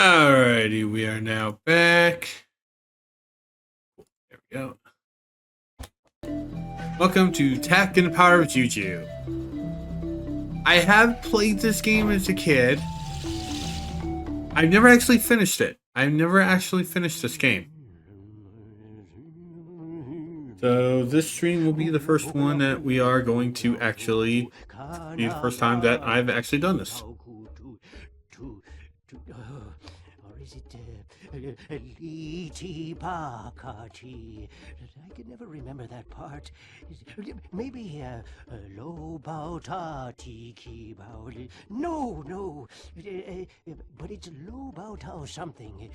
Alrighty, we are now back. There we go. Welcome to Tack and the Power of Juju. I have played this game as a kid. I've never actually finished it. I've never actually finished this game. So this stream will be the first one that we are going to actually be the first time that I've actually done this. Or is it Liti Bakati? I can never remember that part. Maybe Lo Bao Ta Ti Ki Bao. No, but it's Lo Bao Tao something.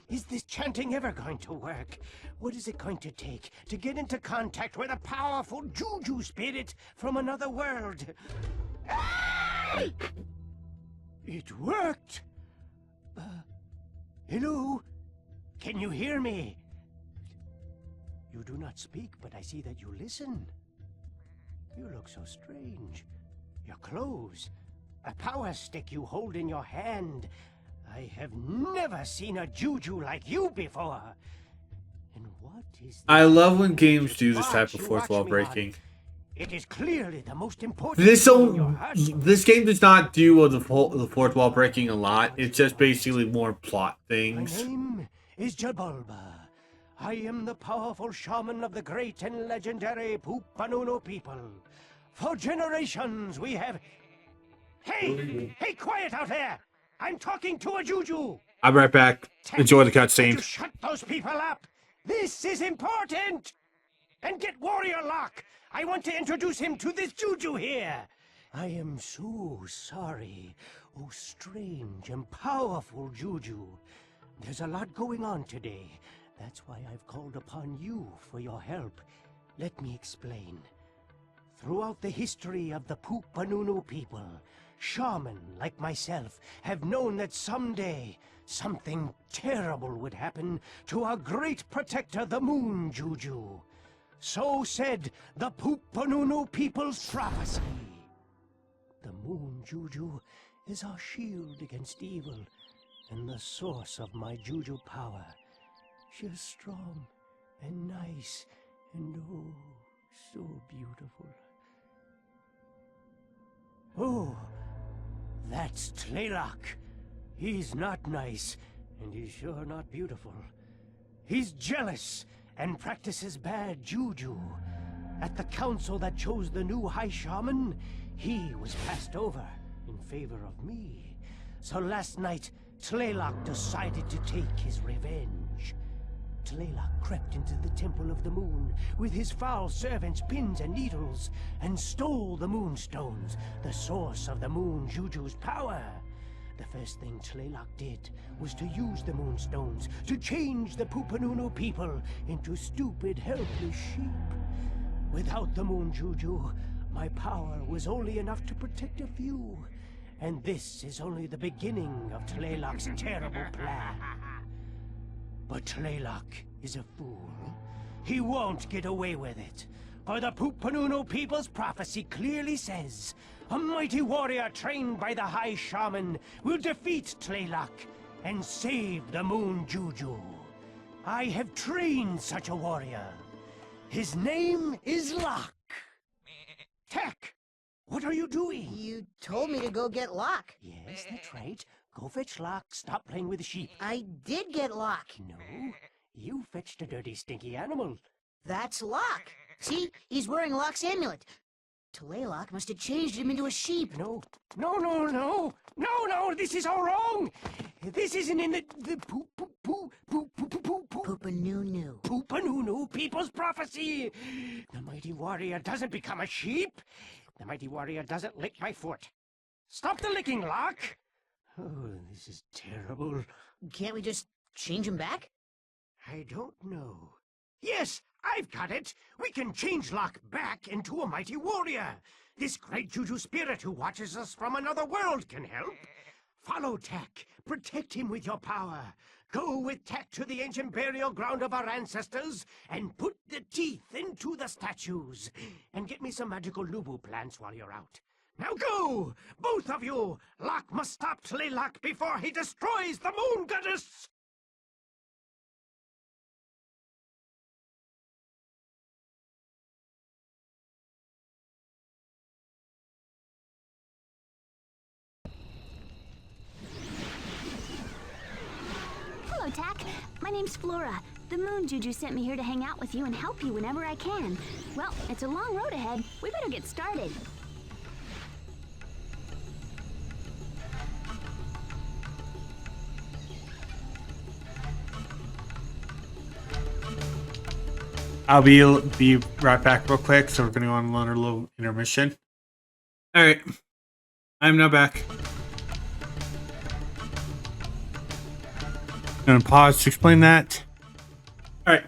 Is this chanting ever going to work? What is it going to take to get into contact with a powerful Juju spirit from another world? It worked! Hello? Can you hear me? You do not speak, but I see that you listen. You look so strange. Your clothes, a power stick you hold in your hand. I have never seen a Juju like you before. And what is I love when games do this type of fourth wall breaking. It is clearly the most important. This game does not do the fourth wall breaking a lot. It's just basically more plot things. My name is Jabalba. I am the powerful shaman of the great and legendary Pupununu people. For generations we have... Hey, quiet out there! I'm talking to a Juju! I'm right back. Enjoy the cutscene. Shut those people up! This is important! And get Warrior Lock! I want to introduce him to this Juju here! I am so sorry. Oh, strange and powerful Juju. There's a lot going on today. That's why I've called upon you for your help. Let me explain. Throughout the history of the Pupununu people, shaman like myself have known that someday something terrible would happen to our great protector, the Moon Juju. So said the Pupununu people's prophecy. The Moon Juju is our shield against evil and the source of my Juju power. She is strong and nice and oh, so beautiful. Oh, that's Tlaylock. He's not nice, and he's sure not beautiful. He's jealous and practices bad juju. At the council that chose the new High Shaman, he was passed over in favor of me. So last night, Tlaylock decided to take his revenge. Tlaylock crept into the Temple of the Moon with his foul servants Pins and Needles and stole the Moonstones, the source of the Moon Juju's power. The first thing Tlaylock did was to use the Moonstones to change the Pupununu people into stupid, helpless sheep. Without the Moon Juju, my power was only enough to protect a few. And this is only the beginning of Tlaylock's terrible plan. But Tlaylock is a fool. He won't get away with it. For the Pupununu people's prophecy clearly says, a mighty warrior trained by the High Shaman will defeat Tlaylock and save the Moon Juju. I have trained such a warrior. His name is Lock. Tech, what are you doing? You told me to go get Lock. Yes, that's right. Go fetch Lock. Stop playing with the sheep. I did get Lock. No, you fetched a dirty, stinky animal. That's Lock. See, he's wearing Lock's amulet. Tlaylock must have changed him into a sheep. No, this is all wrong. This isn't in the Pupununu. Pupununu people's prophecy. The mighty warrior doesn't become a sheep. The mighty warrior doesn't lick my foot. Stop the licking, Lock. Oh, this is terrible. Can't we just change him back? I don't know. Yes, I've got it. We can change Lock back into a mighty warrior. This great Juju spirit who watches us from another world can help. Follow Tech. Protect him with your power. Go with Tech to the ancient burial ground of our ancestors and put the teeth into the statues. And get me some magical Nubu plants while you're out. Now go! Both of you! Locke must stop Tlaylock before he destroys the moon goddess! Hello, Tack. My name's Flora. The moon juju sent me here to hang out with you and help you whenever I can. Well, it's a long road ahead. We better get started. I'll be right back real quick. So we're gonna go on a little intermission. All right, I'm now back. Gonna pause to explain that. All right.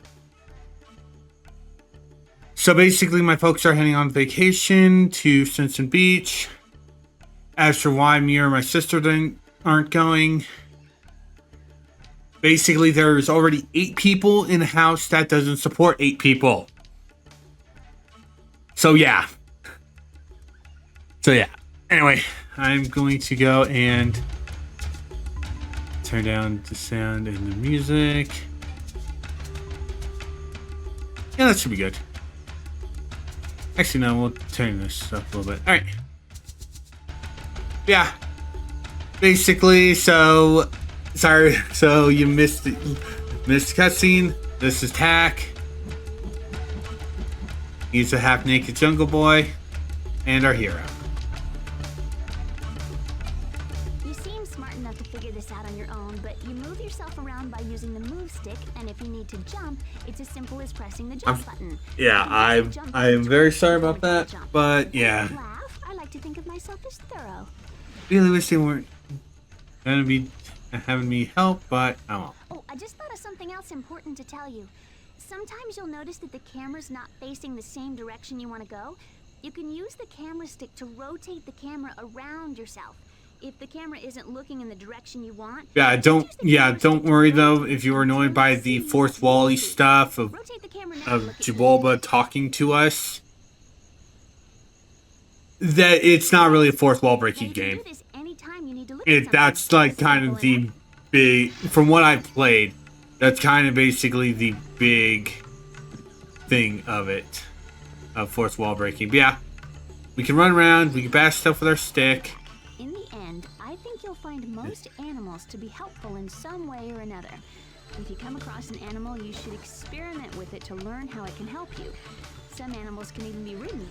So basically, my folks are heading on vacation to Simpson Beach. As for why me or my sister aren't going, basically there's already 8 people in a house that doesn't support 8 people. So yeah. Anyway, I'm going to go and turn down the sound and the music. Yeah, that should be good. Actually, no, we'll turn this up a little bit. All right. Yeah. Basically, so sorry. So you missed the cutscene. This is Tack. He's a half-naked jungle boy, and our hero. You seem smart enough to figure this out on your own, but you move yourself around by using the move stick, and if you need to jump, it's as simple as pressing the jump button. Yeah, I am very sorry about that, but yeah. Laugh. I like to think of myself as thorough. Really wish they weren't gonna be having me help, but I won't. Oh, I just thought of something else important to tell you. Sometimes you'll notice that the camera's not facing the same direction you want to go. You can use the camera stick to rotate the camera around yourself. If the camera isn't looking in the direction you want, don't worry though if you were annoyed by the fourth wall-y stuff of Jibolba talking to us. That it's not really a fourth wall breaking game. That's like kind of the big, from what I've played, that's kind of basically the big thing of it, of fourth wall breaking. But yeah, we can run around, we can bash stuff with our stick. In the end, I think you'll find most animals to be helpful in some way or another. If you come across an animal, you should experiment with it to learn how it can help you. Some animals can even be ridden.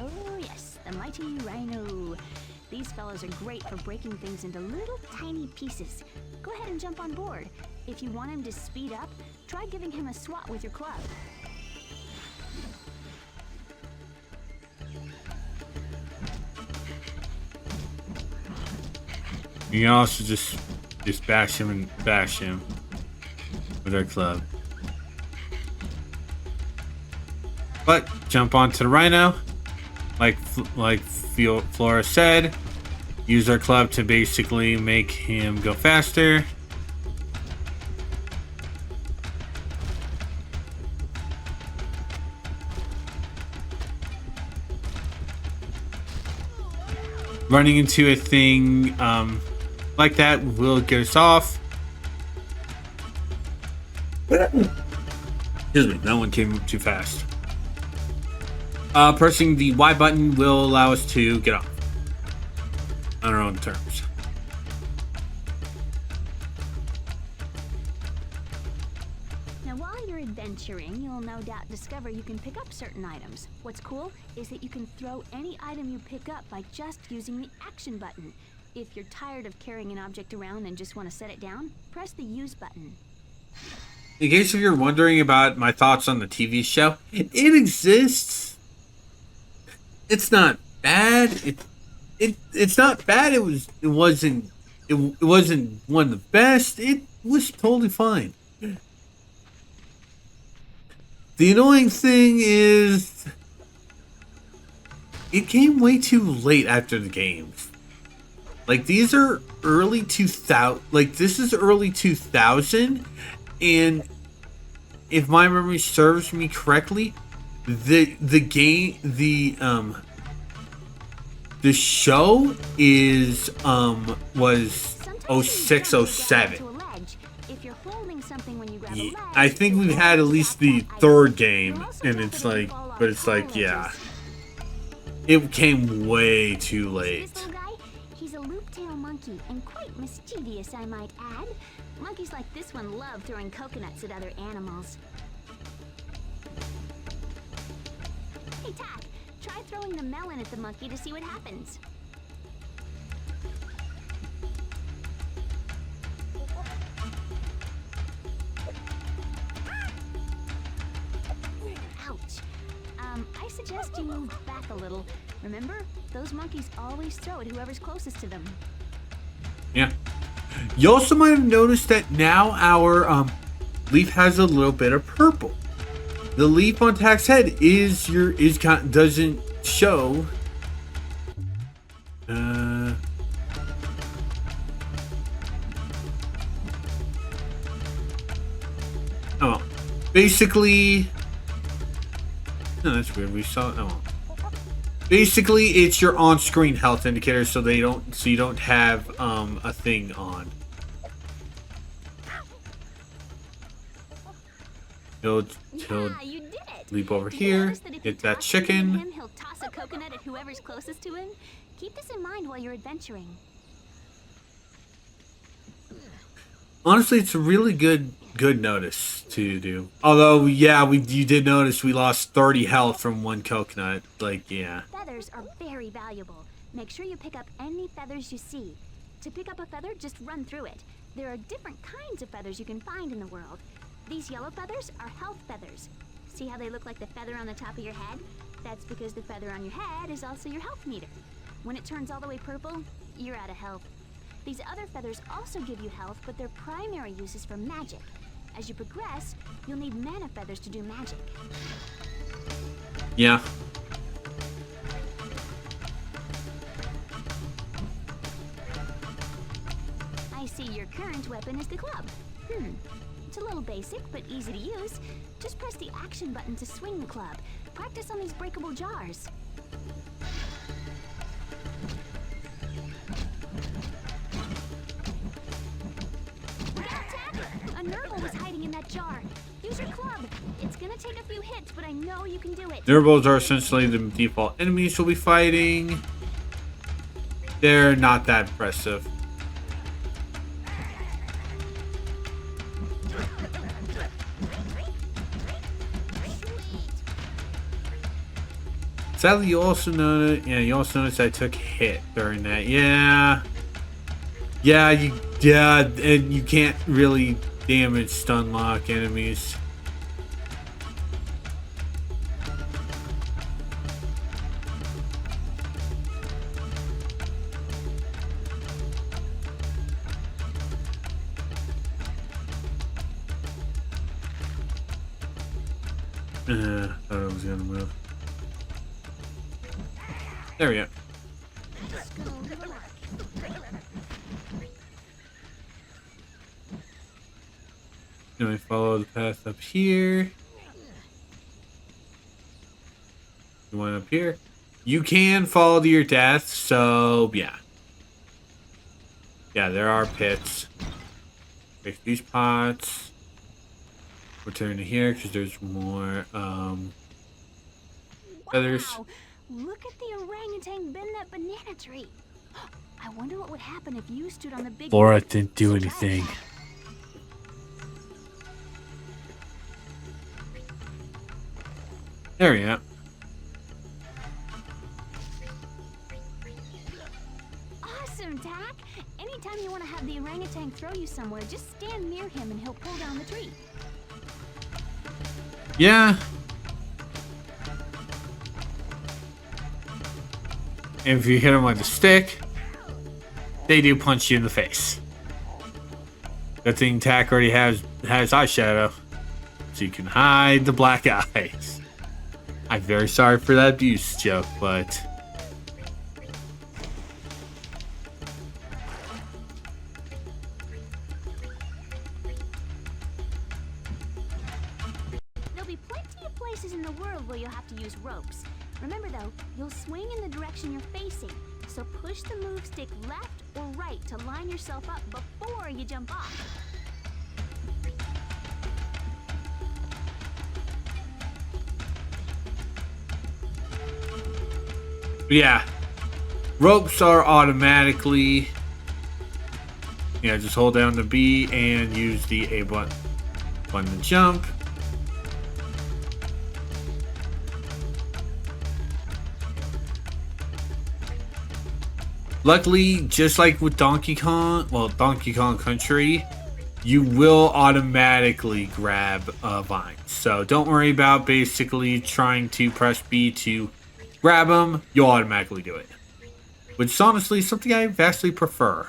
Oh yes, the mighty rhino. These fellows are great for breaking things into little tiny pieces. Go ahead and jump on board. If you want him to speed up, try giving him a swat with your club. You can also just bash him with our club. But jump onto the rhino, like Flora said. Use our club to basically make him go faster. Running into a thing like that will get us off. Excuse me, that one came too fast. Pressing the Y button will allow us to get off on our own terms. Now, while you're adventuring, you'll no doubt discover you can pick up certain items. What's cool is that you can throw any item you pick up by just using the action button. If you're tired of carrying an object around and just want to set it down, press the use button. In case if you're wondering about my thoughts on the TV show, it exists. It's not bad. It's not bad. It wasn't one of the best. It was totally fine. The annoying thing is it came way too late after the games. Like, these are early 2000, like this is early 2000, and if my memory serves me correctly, the The show is was Sometimes 06, you jump 07. to a ledge. If you're holding something when you grab a Yeah, ledge, I think we've had at least the third game, and it's like, but it's like, yeah, it came way too See late. this little guy? He's a loop-tail monkey and quite mischievous, I might add. Monkeys like this one love throwing coconuts at other animals. Hey, Tack, try throwing the melon at the monkey to see what happens. Ouch. I suggest you move back a little. Remember, those monkeys always throw at whoever's closest to them. Yeah. You also might have noticed that now our leaf has a little bit of purple. The leaf on Tack's head doesn't show. Oh, basically. No, that's weird. We saw. Oh. Basically, it's your on-screen health indicator, so you don't have a thing on. He'll You did it. leap over Did you here, notice that if you get that toss something at chicken. him, he'll toss a coconut at whoever's closest to him. Keep this in mind while you're adventuring. Honestly, it's a really good notice to do. Although, yeah, you did notice we lost 30 health from one coconut. Like, yeah. Feathers are very valuable. Make sure you pick up any feathers you see. To pick up a feather, just run through it. There are different kinds of feathers you can find in the world. These yellow feathers are health feathers. See how they look like the feather on the top of your head? That's because the feather on your head is also your health meter. When it turns all the way purple, you're out of health. These other feathers also give you health, but their primary use is for magic. As you progress, you'll need mana feathers to do magic. Yeah. I see your current weapon is the club. It's a little basic, but easy to use. Just press the action button to swing the club. Practice on these breakable jars. Look out, Tack! A Nurgle was hiding in that jar. Use your club. It's gonna take a few hits, but I know you can do it. Nurbles are essentially the default enemies we'll be fighting. They're not that impressive. Sadly, you also noticed I took a hit during that. Yeah, and you can't really damage stun lock enemies. Thought I was gonna move. There we go. Then we follow the path up here. You want up here? You can fall to your death, so yeah. Yeah, there are pits. Fix these pots. Return to here because there's more feathers. Wow! Look at the orangutan bend that banana tree. I wonder what would happen if you stood on the big... Laura didn't do anything. There we go. Awesome, Tack! Anytime you want to have the orangutan throw you somewhere, just stand near him and he'll pull down the tree. Yeah. If you hit them with a stick, they do punch you in the face. Good thing Tack already has eyeshadow, so you can hide the black eyes. I'm very sorry for that abuse joke, but There'll be plenty of places in the world where you'll have to use ropes. Remember though, you'll swing in the direction you're facing. So push the move stick left or right to line yourself up before you jump off. Yeah. Ropes are automatically... Yeah, just hold down the B and use the A button to jump. Luckily, just like with Donkey Kong Country, you will automatically grab vines. So don't worry about basically trying to press B to grab them. You'll automatically do it. Which is honestly something I vastly prefer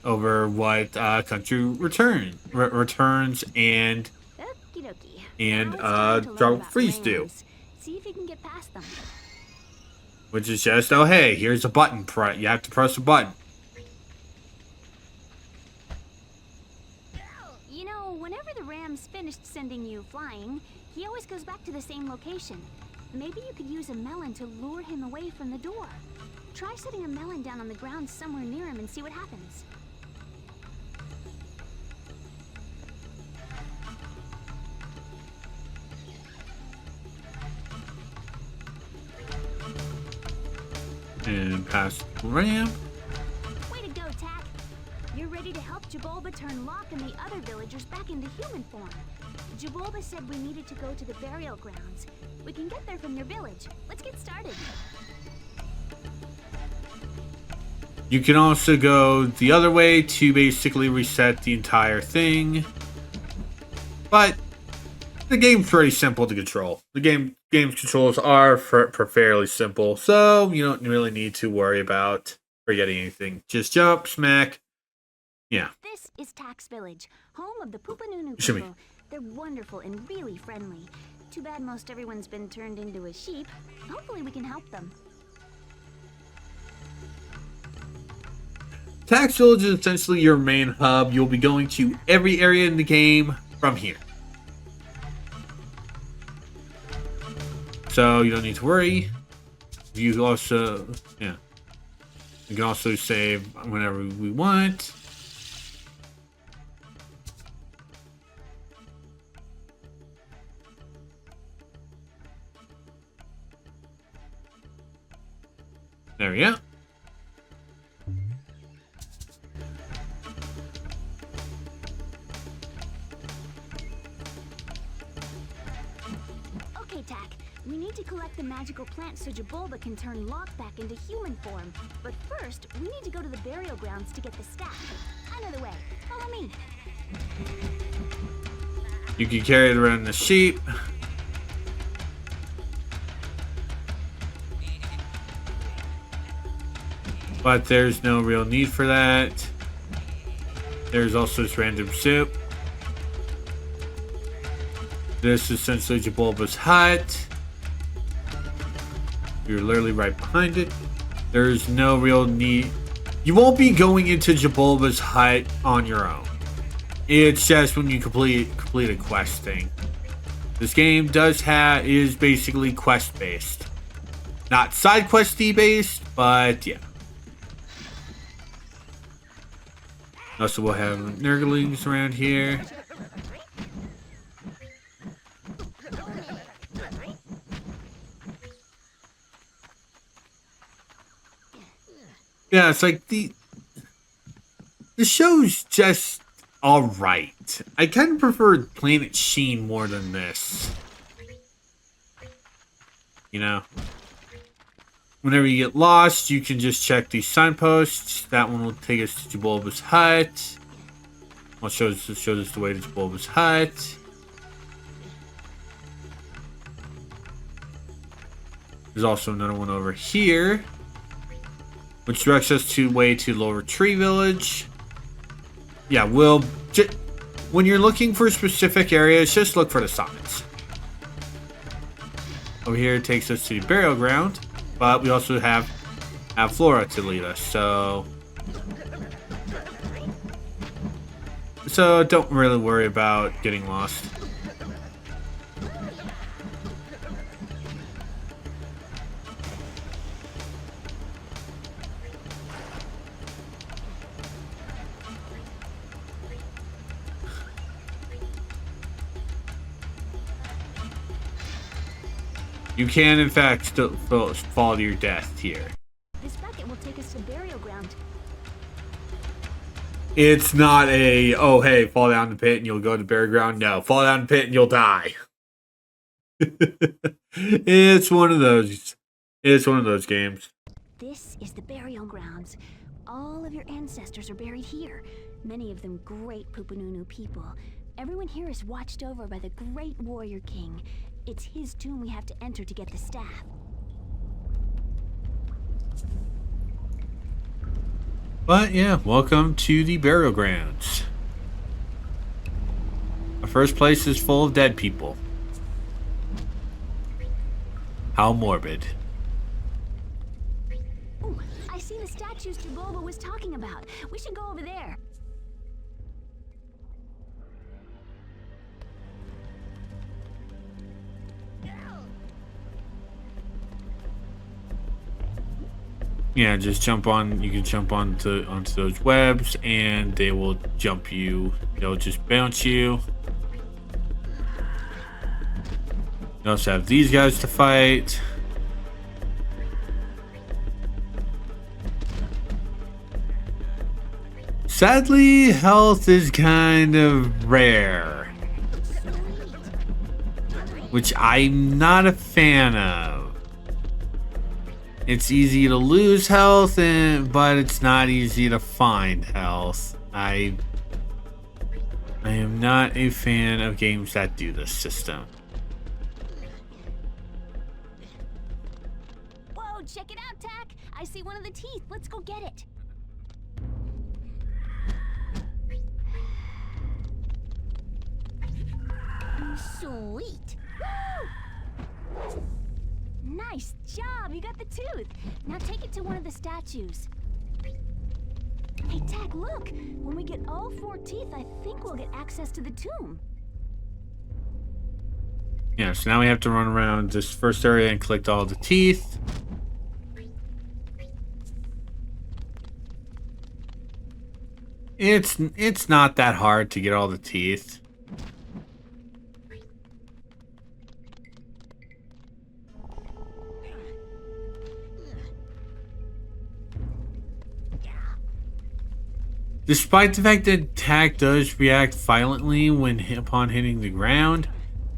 over what Country Returns and Drop Freeze do. See if you can get past them. Which is just, oh hey, here's a button. You have to press a button. You know, whenever the ram's finished sending you flying, he always goes back to the same location. Maybe you could use a melon to lure him away from the door. Try setting a melon down on the ground somewhere near him and see what happens. And past the ramp. Way to go, Tack! You're ready to help Jabulba turn Locke and the other villagers back into human form. Jabulba said we needed to go to the burial grounds. We can get there from your village. Let's get started. You can also go the other way to basically reset the entire thing. But the game's pretty simple to control. The game's controls are fairly simple, so you don't really need to worry about forgetting anything. Just jump, smack. Yeah. This is Tack's village, home of the Pupununu Shimmy. people. They're wonderful and really friendly. Too bad most everyone's been turned into a sheep. Hopefully we can help them. Tax Village is essentially your main hub. You'll be going to every area in the game from here. So you don't need to worry. You also, yeah. You can also save whenever we want. There we go. Okay, Tack. We need to collect the magical plant so Jabulba can turn Locke back into human form. But first, we need to go to the burial grounds to get the staff. I know the way. Follow me. You can carry it around the sheep. But there's no real need for that. There's also this random soup. This is essentially Jabulba's hut. You're literally right behind it. There's no real need. You won't be going into Jabulba's hut on your own. It's just when you complete a quest thing. This game is basically quest based. Not side questy based, but yeah. Also, we'll have Nurglings around here. Yeah, it's like the show's just alright. I kind of prefer Planet Sheen more than this. You know? Whenever you get lost, you can just check these signposts. That one will take us to Jabulba's hut. Well, shows us the way to Jabulba's hut. There's also another one over here, which directs us to way to Lower Tree Village. Yeah, when you're looking for specific areas, just look for the signs. Over here it takes us to the burial ground, but we also have Flora to lead us, so don't really worry about getting lost. You can, in fact, still fall to your death here. This bucket will take us to burial ground. It's not a, oh, hey, fall down the pit and you'll go to burial ground. No, fall down the pit and you'll die. It's one of those. It's one of those games. This is the burial grounds. All of your ancestors are buried here. Many of them great Pupununu people. Everyone here is watched over by the great warrior king. It's his tomb we have to enter to get the staff. But yeah, welcome to the burial grounds. Our first place is full of dead people. How morbid. Ooh, I see the statues Jagoba was talking about. We should go over there. Yeah, just jump on. You can jump onto those webs, and they will jump you. They'll just bounce you. You also have these guys to fight. Sadly, health is kind of rare, which I'm not a fan of. It's easy to lose health, but it's not easy to find health. I am not a fan of games that do this system. Whoa, check it out, Tack. I see one of the teeth. Let's go get it. Sweet. Woo! Nice job, you got the tooth. Now take it to one of the statues. Hey, Tack, look. When we get all 4 teeth, I think we'll get access to the tomb. Yeah, so now we have to run around this first area and collect all the teeth. It's not that hard to get all the teeth. Despite the fact that Tack does react violently when upon hitting the ground,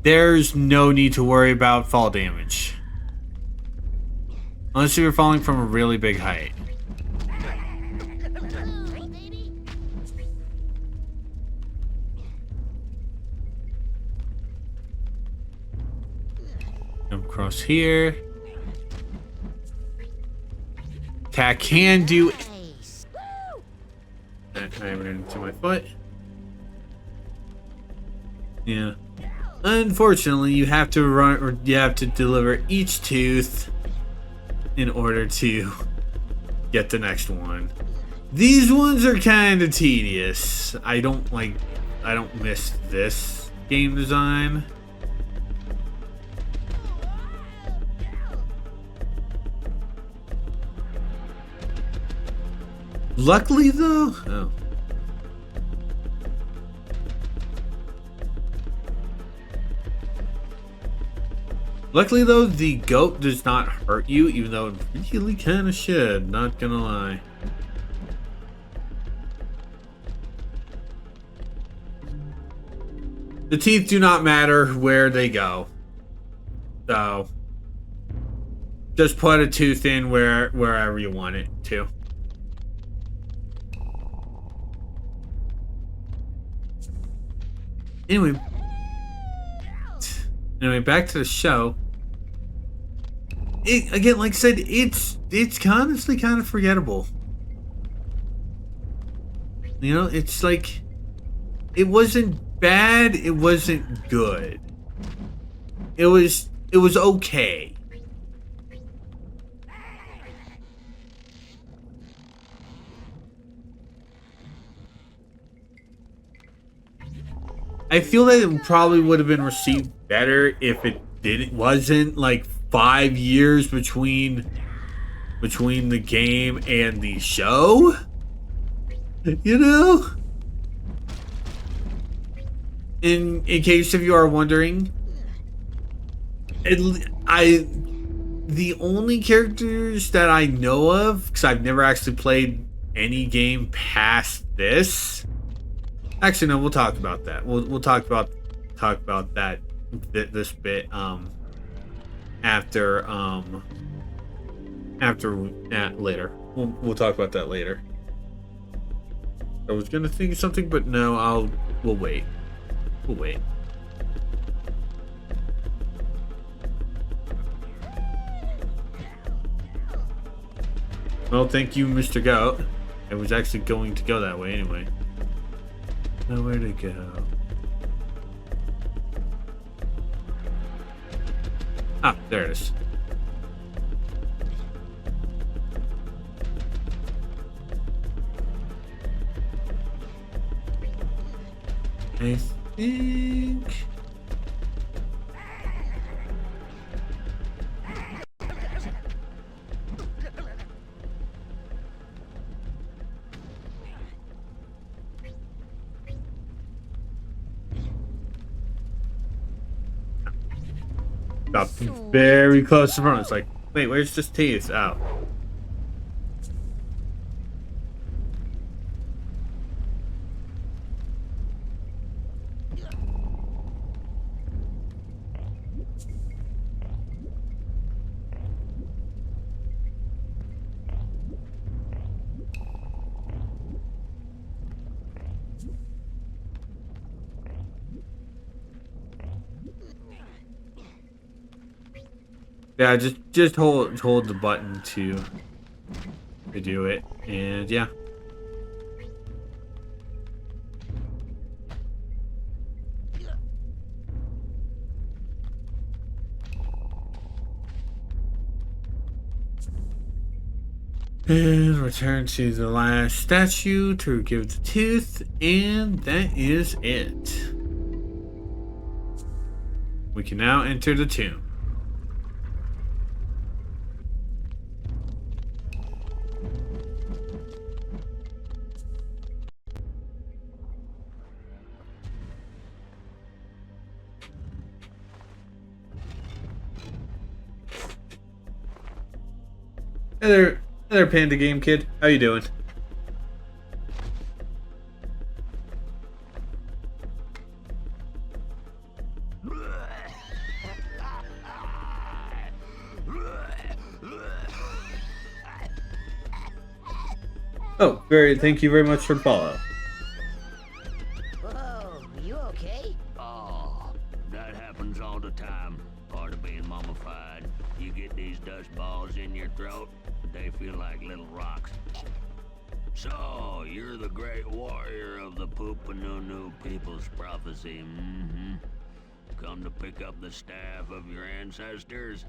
there's no need to worry about fall damage. Unless you're falling from a really big height. Jump across here. Tack can do. I ran into my foot. Yeah. Unfortunately, you have to run, or you have to deliver each tooth in order to get the next one. These ones are kind of tedious. I don't miss this game design. Luckily, though, oh. Luckily, though, the goat does not hurt you, even though it really kind of should, not gonna lie. The teeth do not matter where they go. So, just put a tooth in wherever you want it to. Anyway, back to the show. Again, like I said, it's honestly kind of forgettable. You know, it's like, it wasn't bad, it wasn't good. It was okay. I feel that it probably would have been received better if it wasn't like 5 years between the game and the show. You know? In case if you are wondering, The only characters that I know of, because I've never actually played any game past this. Actually, no, we'll talk about that. We'll talk about that this bit after later. We'll talk about that later. I was gonna think of something, but no, we'll wait. We'll wait. Well, thank you, Mr. Goat. I was actually going to go that way anyway. Nowhere to go. Ah, there it is. I think... Got very close to front. It's like, wait, where's this teeth? Oh. Yeah, just hold the button to do it, and yeah. And return to the last statue to give the tooth, and that is it. We can now enter the tomb. Hey there, Panda Game Kid. How you doing? Oh, thank you very much for the follow. Whoa, you okay? Oh, that happens all the time. Part of being mummified. You get these dust balls in your throat, they feel like little rocks. So, you're the great warrior of the Pupununu people's prophecy, Come to pick up the staff of your ancestors?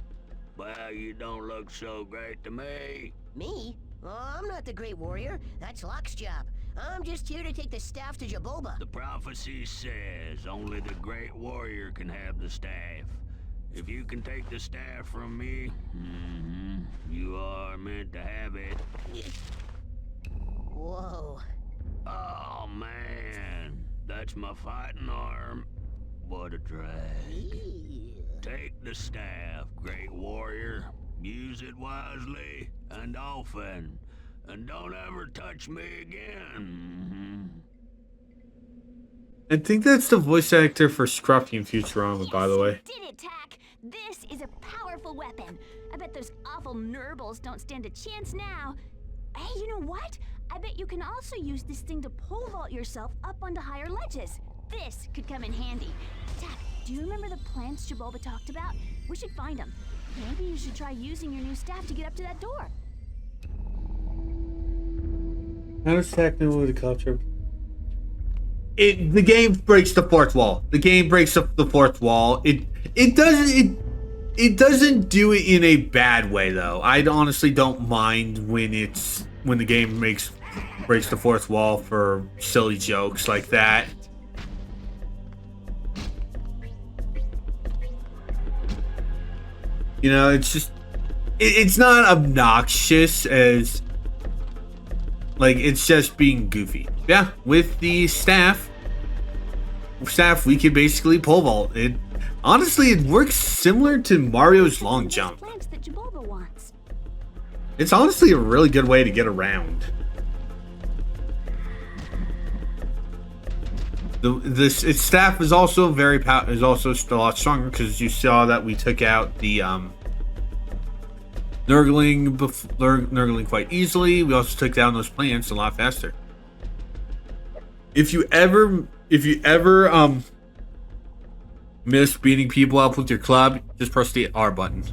Well, you don't look so great to me. Me? Oh, I'm not the great warrior. That's Locke's job. I'm just here to take the staff to Jaboba. The prophecy says only the great warrior can have the staff. If you can take the staff from me, you are meant to have it. Whoa. Oh, man. That's my fighting arm. What a drag. Take the staff, great warrior. Use it wisely and often. And don't ever touch me again. I think that's the voice actor for Scruffy in Futurama, by the way. Did it, Tack? This is a powerful weapon. I bet those awful nurbles don't stand a chance now. Hey, you know what? I bet you can also use this thing to pole vault yourself up onto higher ledges. This could come in handy. Tack, do you remember the plants Jaboba talked about? We should find them. Maybe you should try using your new staff to get up to that door. How does Tack know what the culture? The game breaks the fourth wall. The game breaks the fourth wall. It doesn't do it in a bad way though. I honestly don't mind when the game breaks the fourth wall for silly jokes like that. You know, it's just it's not obnoxious as like it's just being goofy. Yeah, with the staff we could basically pole vault it. Honestly, it works similar to Mario's long jump. Plants that Jabulba wants. It's honestly a really good way to get around. Its staff is also is also a lot stronger because you saw that we took out the Nurgling quite easily. We also took down those plants a lot faster. If you ever miss beating people up with your club, just press the R button.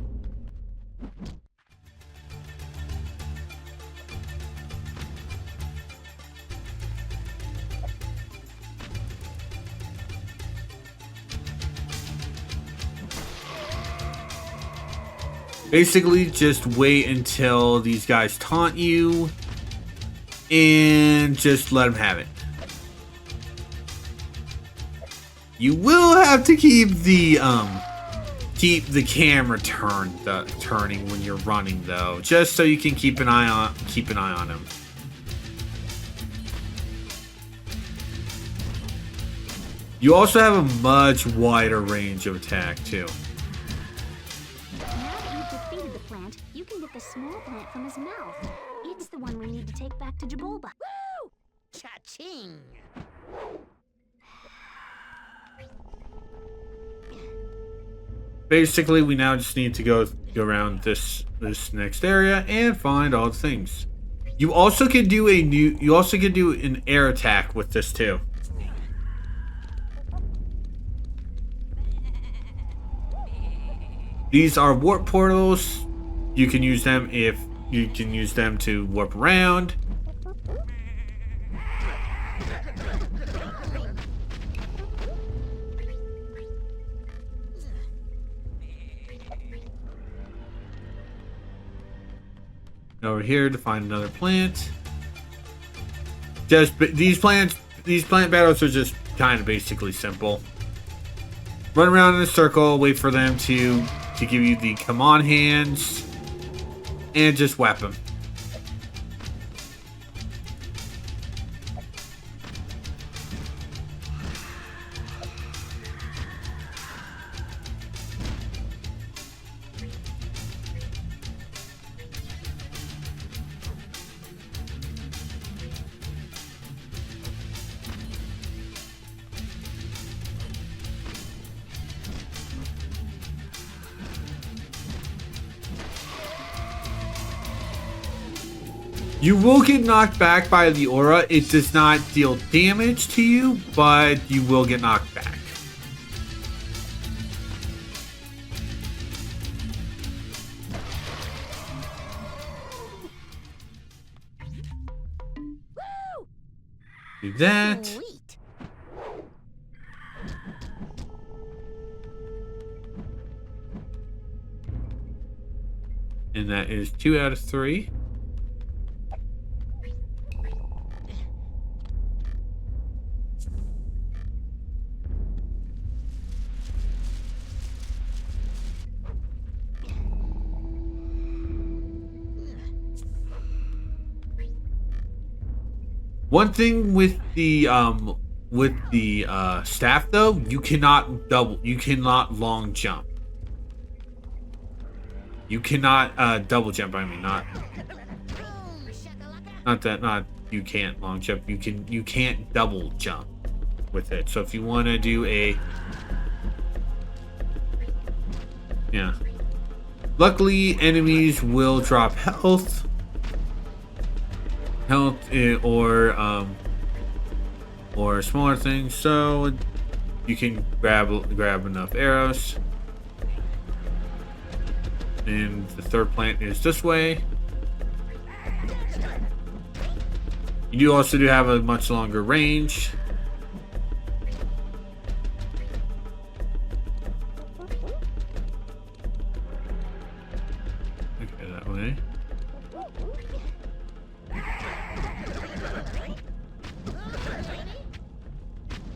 Basically, just wait until these guys taunt you and just let them have it. You will have to keep the camera turning when you're running, though, just so you can keep an eye on them. You also have a much wider range of attack too. You can get the small plant from his mouth. It's the one we need to take back to Jabulba. Woo! Cha-ching! Basically, we now just need to go around this next area and find all the things. You also could do an air attack with this too. These are warp portals. You can use them to warp around. Over here to find another plant. These plant battles are just kind of basically simple. Run around in a circle, wait for them to give you the come on hands, and just whap them. You will get knocked back by the aura. It does not deal damage to you, but you will get knocked back. Do that. Sweet. And that is 2 out of 3. One thing with the staff though, you cannot long jump. You cannot double jump. I mean, not you can't long jump. You can't double jump with it. So if you want to do luckily enemies will drop health or smaller things, so you can grab enough arrows. And the third plant is this way. You also do have a much longer range. Okay, that way.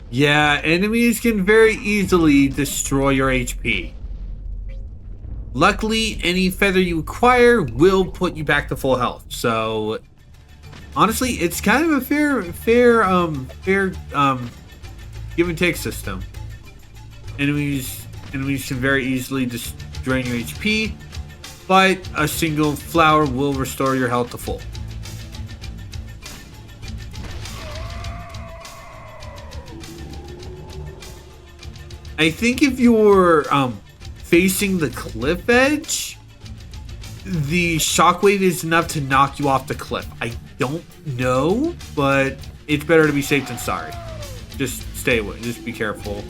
Yeah, enemies can very easily destroy your HP. Luckily, any feather you acquire will put you back to full health. So, honestly, it's kind of a fair give and take system. Enemies enemies can very easily just drain your HP, but a single flower will restore your health to full. I think if you're facing the cliff edge, the shockwave is enough to knock you off the cliff. I don't know, but it's better to be safe than sorry. Just stay away. Just be careful.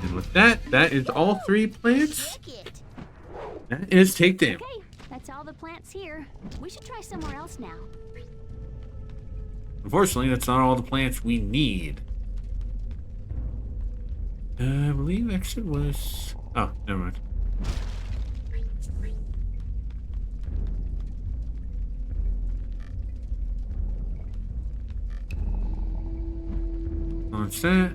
And with that, that is all 3 plants. That is take them. Okay, that's all the plants here. We should try somewhere else now. Unfortunately, that's not all the plants we need. I believe exit was... Oh, never mind. What's that?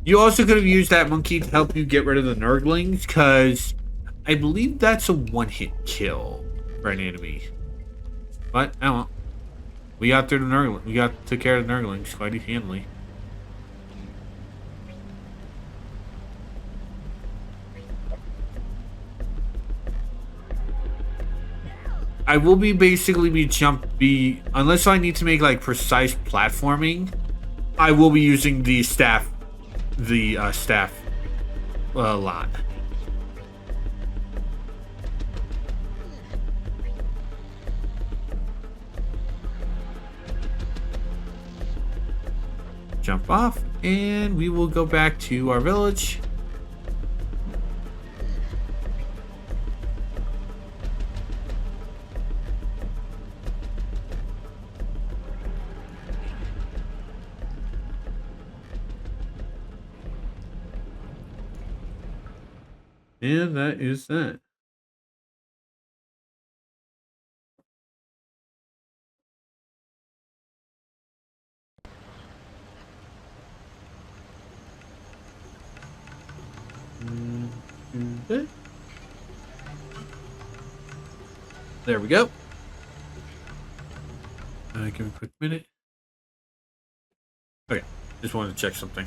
You also could have used that monkey to help you get rid of the Nurglings, because I believe that's a one-hit kill for an enemy. But, I don't know. We got through the Nurglings. We took care of the Nurglings quite handily. I will unless I need to make like precise platforming, I will be using the staff a lot. Jump off, and we will go back to our village. And that is that. Okay. There we go. Give me a quick minute. Okay, just wanted to check something.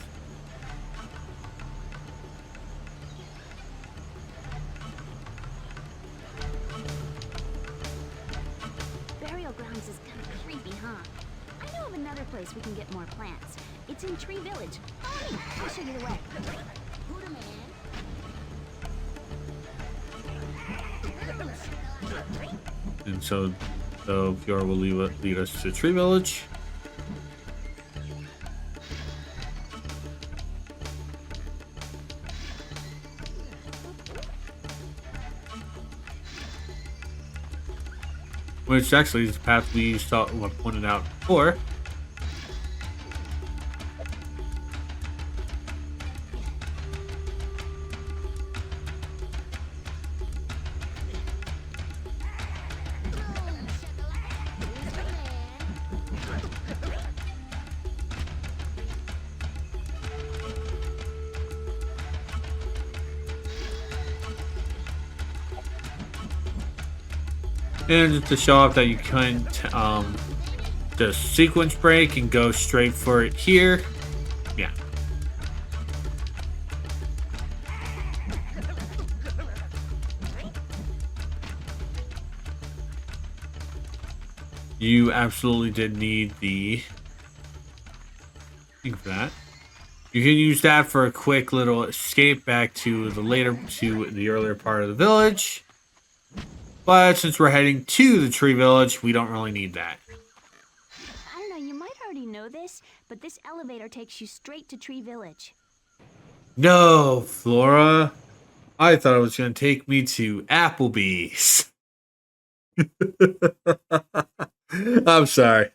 Burial grounds is kind of creepy, huh? I know of another place we can get more plants. It's in Tree Village. Follow me. I'll show you the way. And so Fiora will lead us to Tree Village. Which actually is the path we pointed out before. And just to show off that you couldn't just sequence break and go straight for it here. Yeah. You absolutely did need the thing for that. You can use that for a quick little escape back to the earlier part of the village. But since we're heading to the Tree Village, we don't really need that. I don't know, you might already know this, but this elevator takes you straight to Tree Village. No, Flora. I thought it was going to take me to Applebee's. I'm sorry.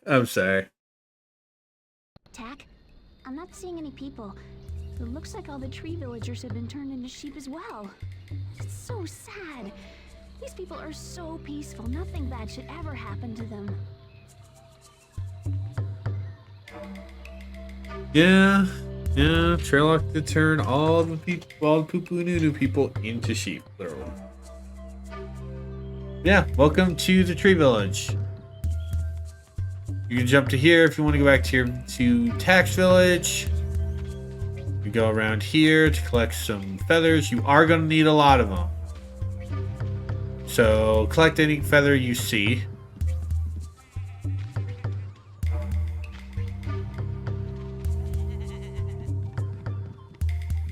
Tack, I'm not seeing any people. It looks like all the Tree Villagers have been turned into sheep as well. It's so sad. These people are so peaceful. Nothing bad should ever happen to them. Yeah, Yeah, Trailock to turn all the Pupununu people into sheep, literally. Yeah, welcome to the tree village. You can jump to here if you want to go back to Tax Village. You go around here to collect some feathers. You are going to need a lot of them. So collect any feather you see.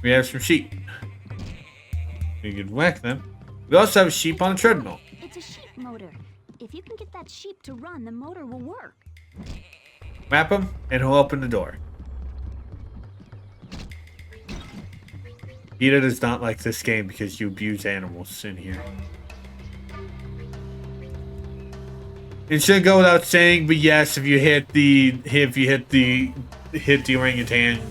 We have some sheep. You can whack them. We also have a sheep on a treadmill. It's a sheep motor. If you can get that sheep to run, the motor will work. Map him, and he'll open the door. Peter does not like this game because you abuse animals in here. It should go without saying, but yes, if you hit the orangutans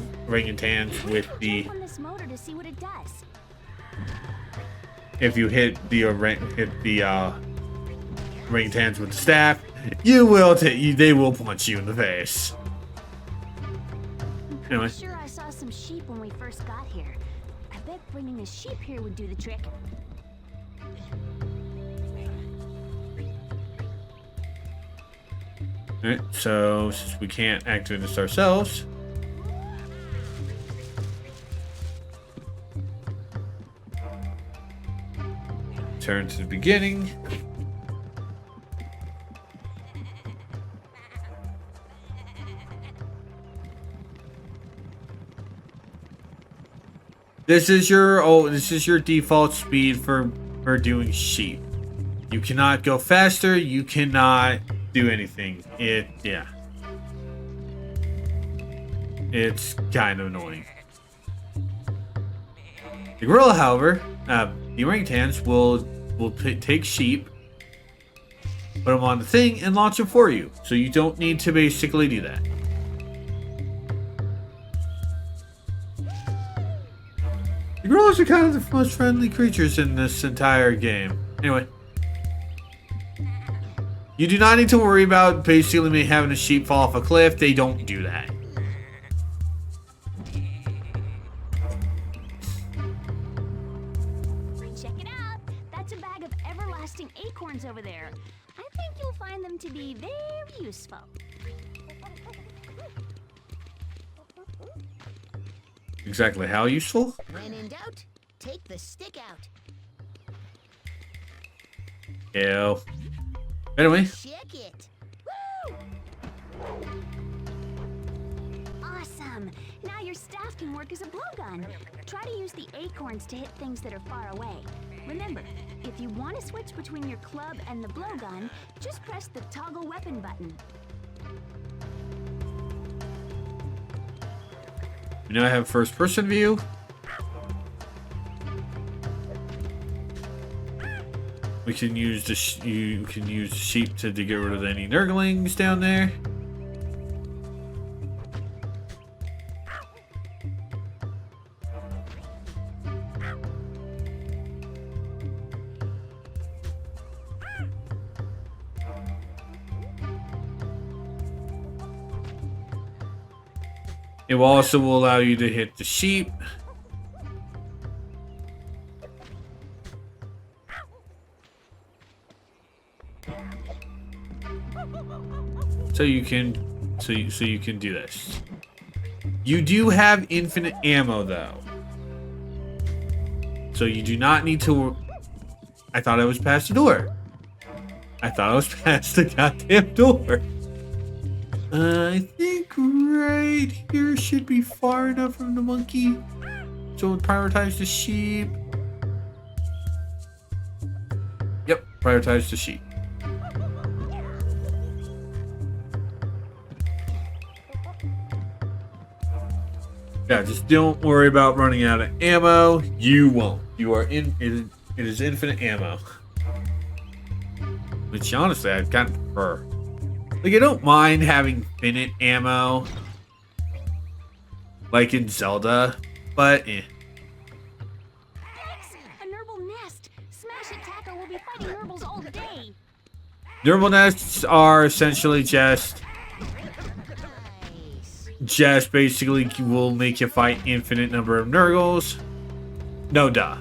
with the Jump on this motor to see what it does. if you hit the orangutans with the staff, they will punch you in the face. I'm pretty Anyway. sure I saw some sheep when we first got here. I bet bringing a sheep here would do the trick. Alright, so since we can't activate this ourselves, turn to the beginning. This is your default speed for doing sheep. You cannot go faster, you cannot do anything. It's kind of annoying. The gorilla, however, the orangutans will take sheep, put them on the thing, and launch them for you. So you don't need to basically do that. The gorillas are kind of the most friendly creatures in this entire game. Anyway. You do not need to worry about basically having a sheep fall off a cliff. They don't do that. Check it out. That's a bag of everlasting acorns over there. I think you'll find them to be very useful. Exactly how useful? When in doubt, take the stick out. Ew. Anyway. Check it. Woo! Awesome. Now your staff can work as a blowgun. Try to use the acorns to hit things that are far away. Remember, if you want to switch between your club and the blowgun, just press the toggle weapon button. We now have first person view. We can use you can use sheep to get rid of any nurglings down there. It will also allow you to hit the sheep. So you can do this. You do have infinite ammo though. So you do not need to. I thought I was past the door. I thought I was past the goddamn door. I think right here should be far enough from the monkey. So we'll prioritize the sheep. Yep, prioritize the sheep. Yeah, just don't worry about running out of ammo. You won't. You are in. It is infinite ammo. Which honestly, I kind of prefer. Like, I don't mind having infinite ammo, like in Zelda, but eh. Thanks! A Nurble nest! Smash Attacker will be fighting Nurbles all day! Nurble nests are essentially just just basically will make you fight infinite number of Nurgles. No duh.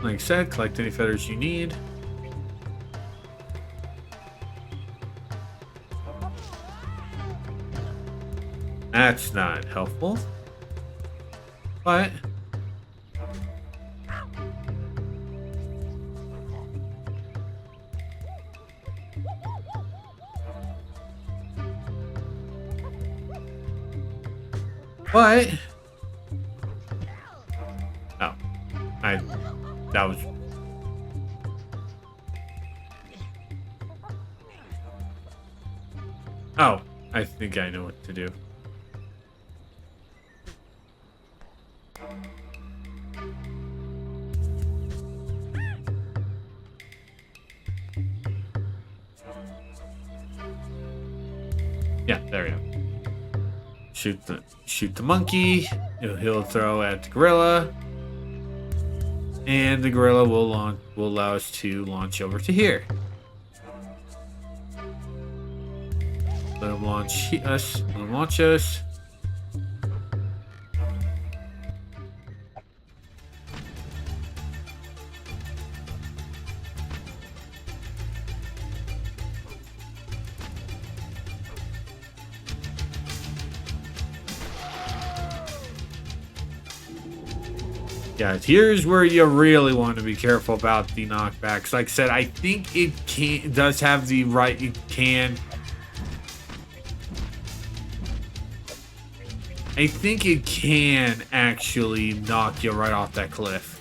Like I said, collect any feathers you need. That's not helpful. But oh, that was oh, I think I know what to do. Yeah, there we go. Shoot the monkey. He'll throw at the gorilla, and the gorilla will allow us to launch over to here. Let him launch us. Let him launch us. Yeah, here's where you really want to be careful about the knockbacks. Like I said, I think it does have the right. It can. I think it can actually knock you right off that cliff.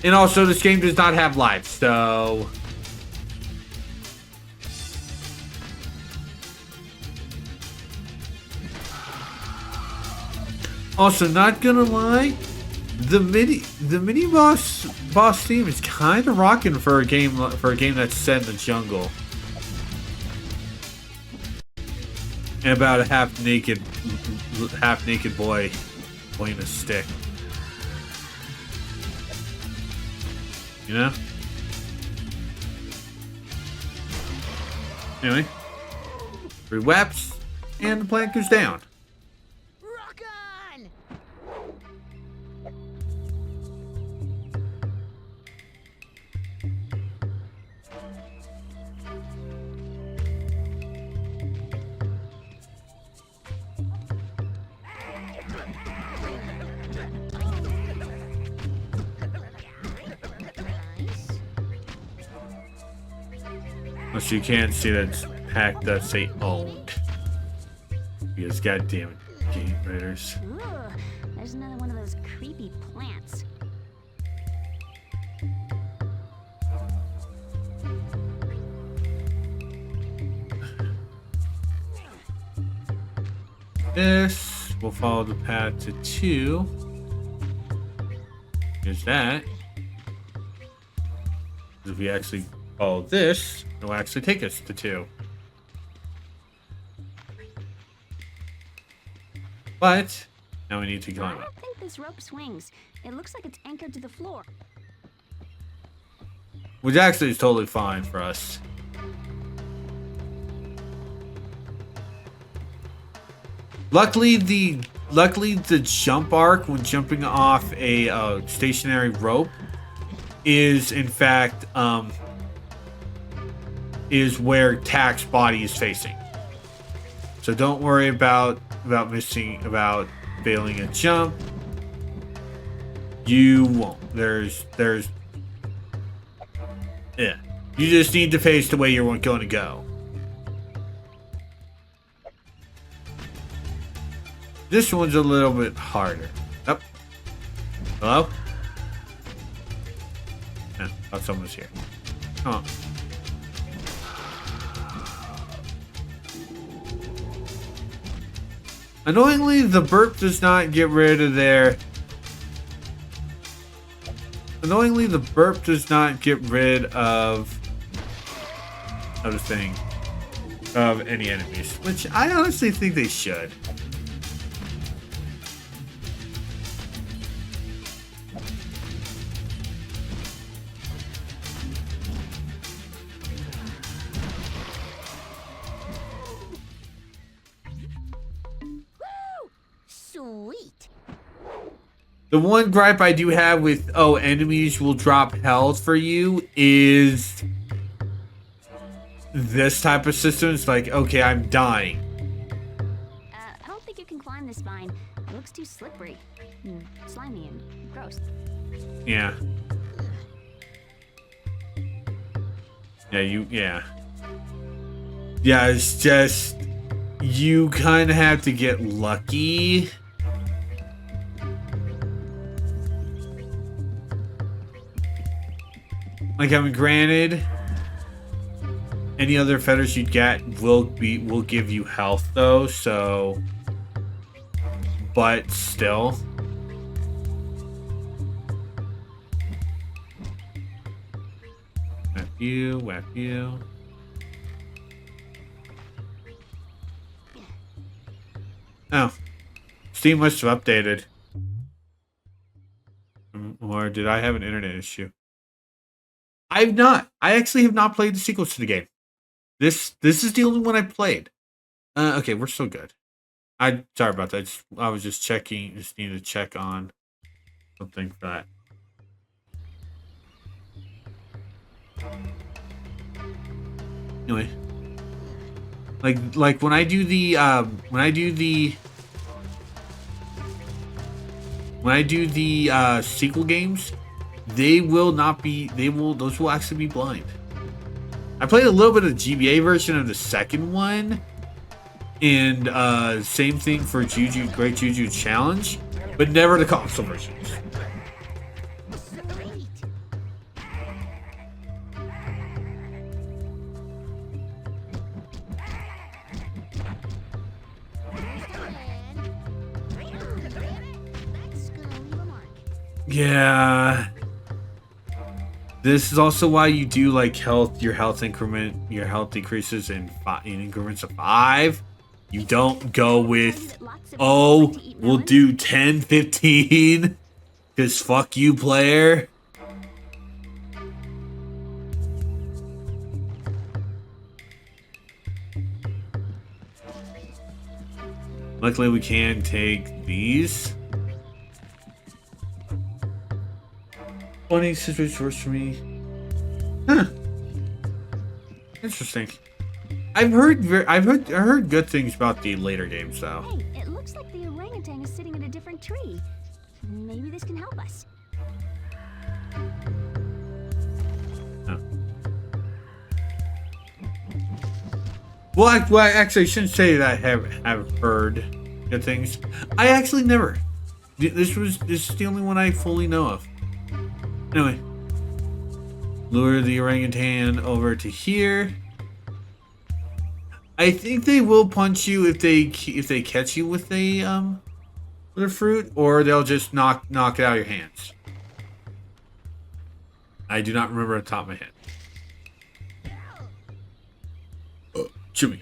And also, this game does not have life, so... Also, not gonna lie, the mini boss theme is kind of rocking for a game that's set in the jungle, and about a half naked boy playing a stick. You know? Anyway. 3 whaps, and the plant goes down. Rock on! Unless you can't see that pack does say owned. Because goddamn it, game raiders. Ooh, there's another one of those creepy plants. This will follow the path to 2. There's that. If we actually follow this, it'll actually take us to 2. But now we need to climb I it. don't think this rope swings. It looks like it's anchored to the floor. Which actually is totally fine for us. Luckily the jump arc when jumping off a stationary rope is in fact is where Tack's body is facing. So don't worry about failing a jump. You won't. Yeah. You just need to face the way you're going to go. This one's a little bit harder. Up. Hello? Yeah, thought someone was here. Come on. Annoyingly, the burp does not get rid of their Annoyingly, the burp does not get rid of the thing. Of any enemies. Which I honestly think they should. Sweet. The one gripe I do have with, oh, enemies will drop health for you is this type of system. It's like, okay, I'm dying. I don't think you can climb this vine. It looks too slippery. Slimy and gross. Yeah. Yeah, Yeah, it's just, you kind of have to get lucky. Like, I mean, granted, any other feathers you get will give you health though, so, but still. Whack you. Oh, Steam must have updated. Or did I have an internet issue? I've not. I actually have not played the sequels to the game. This is the only one I played. Okay, we're still good. Sorry about that. I was just checking. Just need to check on something for that. Anyway, like when I do the sequel games, those will actually be blind. I played a little bit of the GBA version of the second one, and same thing for Great Juju Challenge, but never the console versions. Yeah. This is also why you do like your health decreases in increments of 5. You don't go with, oh, we'll do 10, 15. Because fuck you, player. Luckily, we can take these. 20 scissors works for me. Huh. Interesting. I've heard good things about the later games though. Hey, it looks like the orangutan is sitting in a different tree. Maybe this can help us. Oh. Well, actually, I shouldn't say that I have heard good things. I actually never. This is the only one I fully know of. Anyway, lure the orangutan over to here. I think they will punch you if they catch you with a fruit, or they'll just knock it out of your hands. I do not remember off the top of my head. Chewy.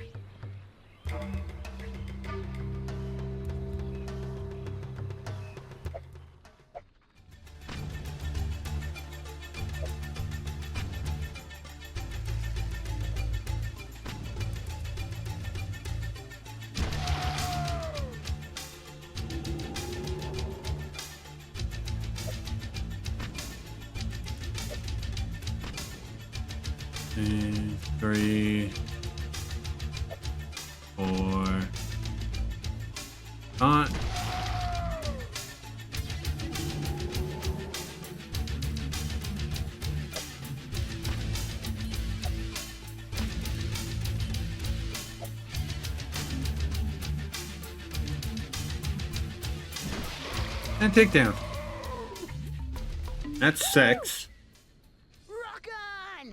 And 3, 4. On. And take down. That's 6. Rock on!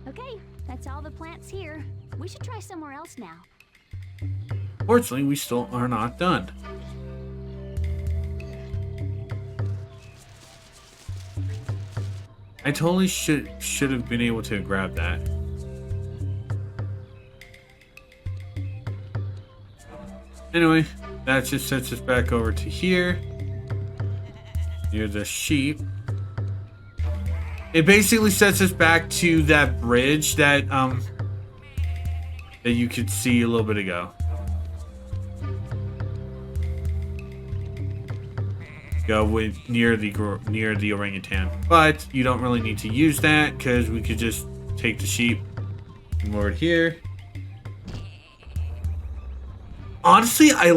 Okay, that's all the plants here. We should try somewhere else now. Fortunately, we still are not done. I totally should have been able to grab that. Anyway, that just sets us back over to here. Near the sheep. It basically sets us back to that bridge that that you could see a little bit ago. Go with near the orangutan, but you don't really need to use that because we could just take the sheep and over here. Honestly, I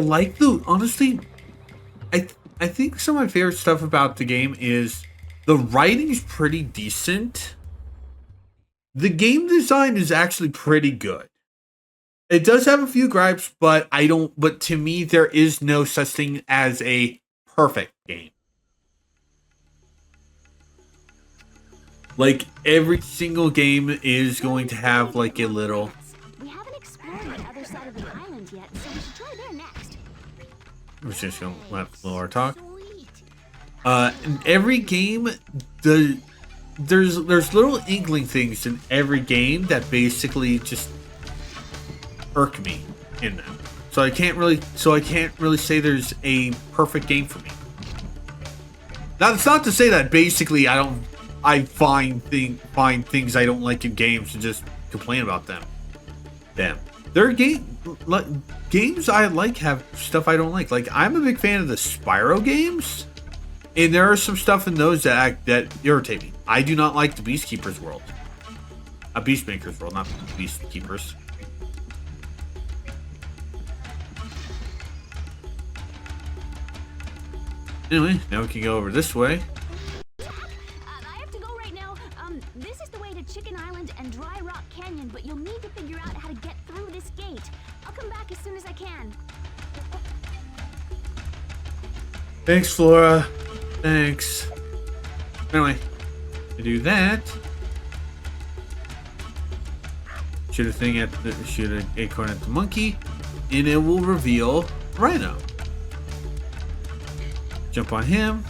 think some of my favorite stuff about the game is the writing's pretty decent. The game design is actually pretty good. It does have a few gripes, but to me there is no such thing as a perfect game. Like every single game is going to have like a little. We haven't explored the other side of the island yet, so we should try there next. We're just gonna let Laura talk. In every game, there's little inkling things in every game that basically just irk me in them. So I can't really say there's a perfect game for me. Now that's not to say that basically I find things I don't like in games and just complain about them. There are games I like have stuff I don't like. Like I'm a big fan of the Spyro games, and there are some stuff in those that irritate me. I do not like the Beastkeeper's world. A Beastmaker's world, not Beastkeeper's. Anyway, now we can go over this way. I have to go right now. This is the way to Chicken Island and Dry Rock Canyon, but you'll need to figure out how to get through this gate. I'll come back as soon as I can. Thanks, Flora. Thanks. Anyway, to do that, shoot an acorn at the monkey, and it will reveal Rhino. Jump on him.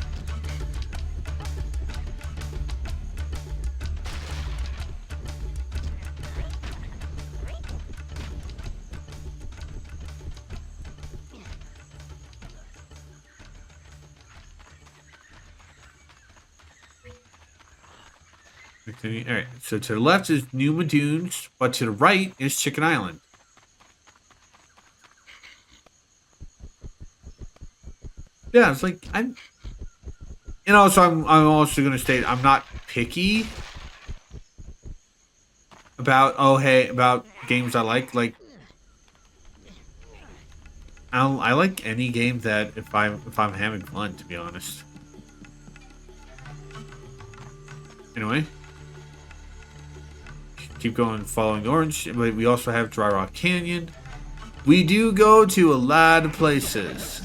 Alright, so to the left is Numa Dunes, but to the right is Chicken Island. Yeah, it's like I'm also gonna state I'm not picky about games I like. Like I like any game that if I'm having fun, to be honest. Anyway, keep going, following orange. But we also have Dry Rock Canyon. We do go to a lot of places.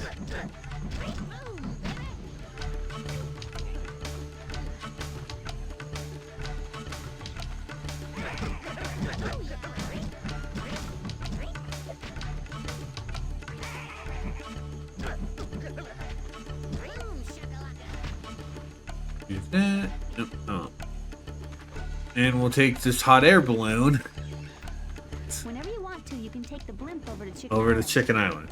Do that. Oh. And we'll take this hot air balloon Whenever you want to, you can take the blimp over to Chicken over to Island. Chicken Island.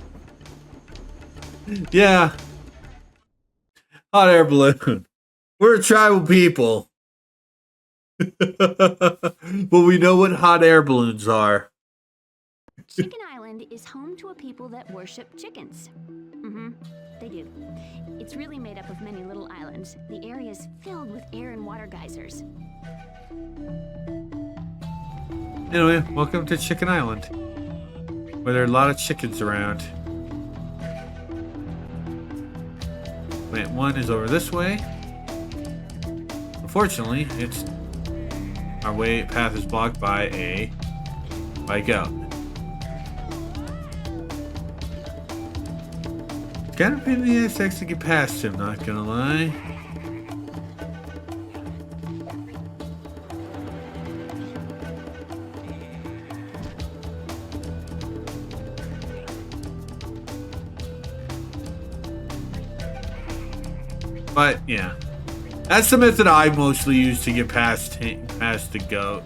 Yeah. Hot air balloon. We're a tribal people. But we know what hot air balloons are. Chicken Island is home to a people that worship chickens. They do. It's really made up of many little islands. The area is filled with air and water geysers. Anyway, welcome to Chicken Island, where there are a lot of chickens around. Plant 1 is over this way. Unfortunately, our path is blocked by a goat. It's kind of a pain in the ass to get past him, not gonna lie. But yeah, That's the method I mostly use to get past the goat.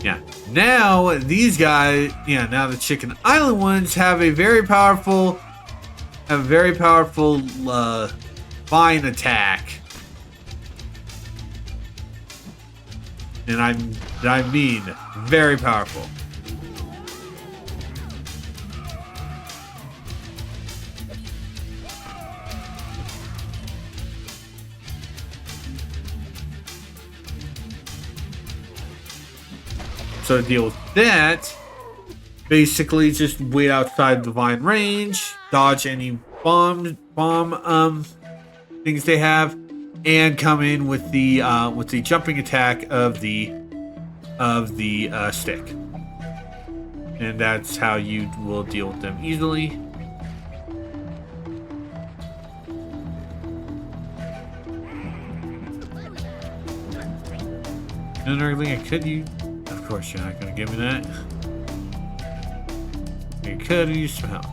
Yeah. Now these guys, now the Chicken Island ones have a very powerful vine attack. And I mean very powerful. So to deal with that, basically just wait outside the vine range, dodge any bomb things they have, and come in with the jumping attack of the stick. And that's how you will deal with them easily. Another thing I could use. Of course, you're not gonna give me that. You could use some help.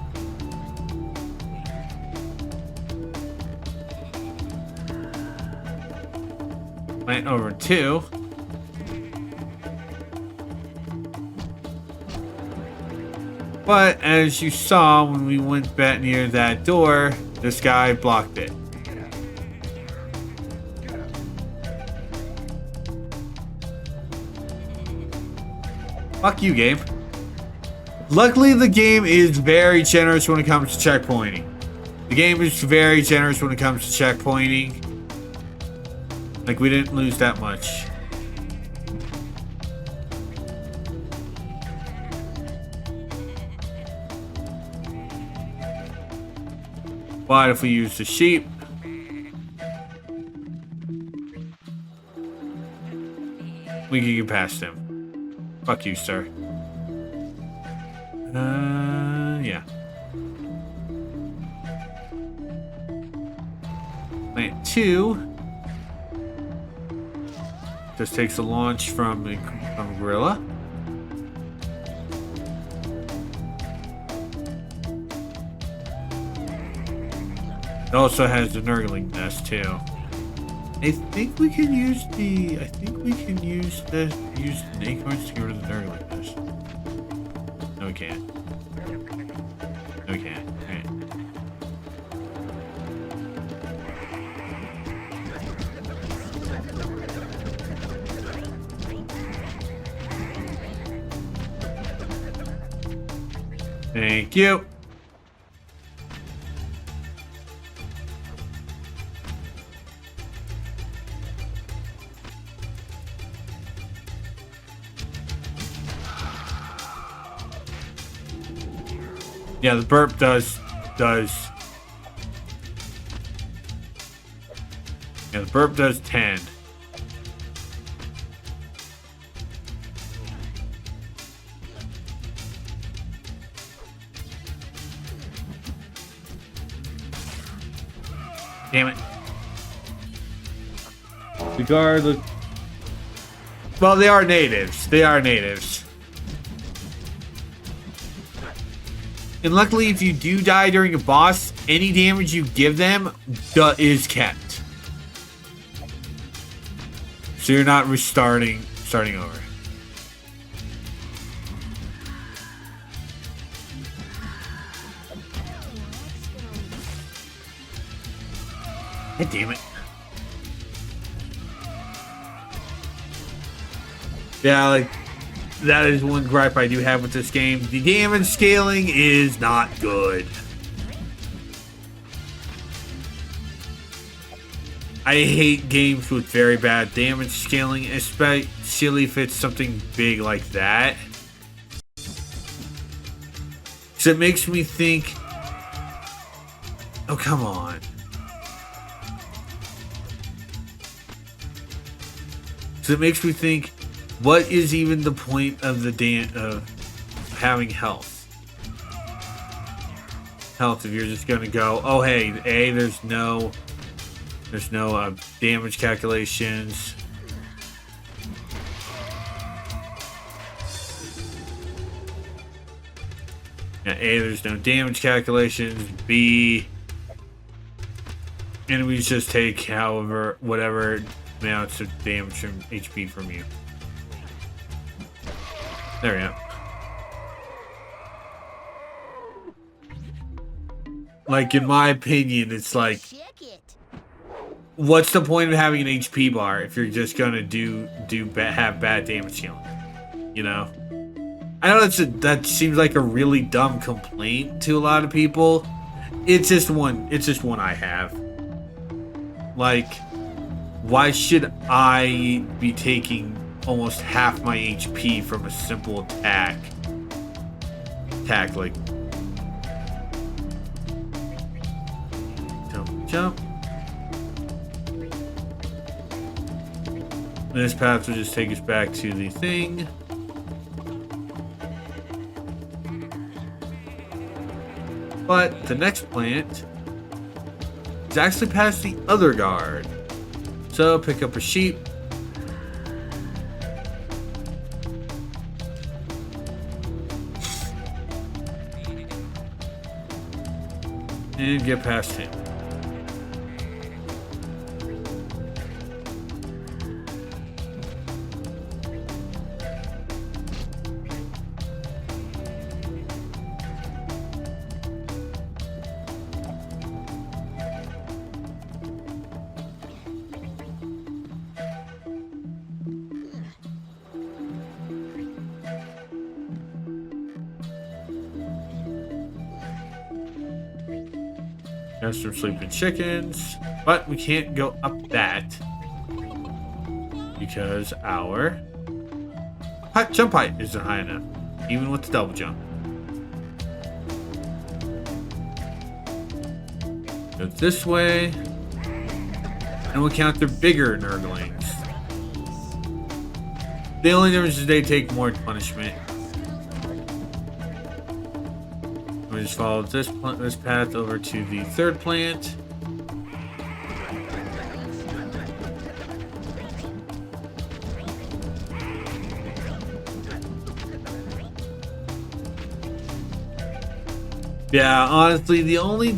Went over 2. But as you saw when we went back near that door, this guy blocked it. Fuck you, game. Luckily, the game is very generous when it comes to checkpointing. The game is very generous when it comes to checkpointing. Like, we didn't lose that much. But if we use the sheep, we can get past him. Fuck you, sir. Yeah. Plant 2 just takes a launch from Gorilla. It also has the Nurgling nest too. I think we can use the acorns to get rid of the Nurgling nest. No, we can't. No, we can't. Okay. Thank you. Yeah, the burp does. Yeah, the burp does 10. Damn it. The guard look. Well, they are natives. They are natives. And luckily, if you do die during a boss, any damage you give them is kept. So you're not starting over. God damn it. Yeah, like, that is one gripe I do have with this game. The damage scaling is not good. I hate games with very bad damage scaling, especially if it's something big like that. So it makes me think, oh, come on. So it makes me think, what is even the point of the of having health? health if you're just gonna go, oh hey, there's no damage calculations. Yeah, A, there's no damage calculations. B, enemies just take whatever amounts of damage from HP from you. There we go. Like, in my opinion, it's like, what's the point of having an HP bar if you're just gonna have bad damage healing? You know? I know that seems like a really dumb complaint to a lot of people. It's just one I have. Like, why should I be taking almost half my HP from a simple attack? Like, jump. This path will just take us back to the thing. But the next plant is actually past the other guard. So pick up a sheep. And get past him. There's some sleeping chickens, but we can't go up that because our jump height isn't high enough, even with the double jump. Go this way, and we'll counter bigger nurglings. The only difference is they take more punishment. We just follow this path over to the third plant. Yeah, honestly, the only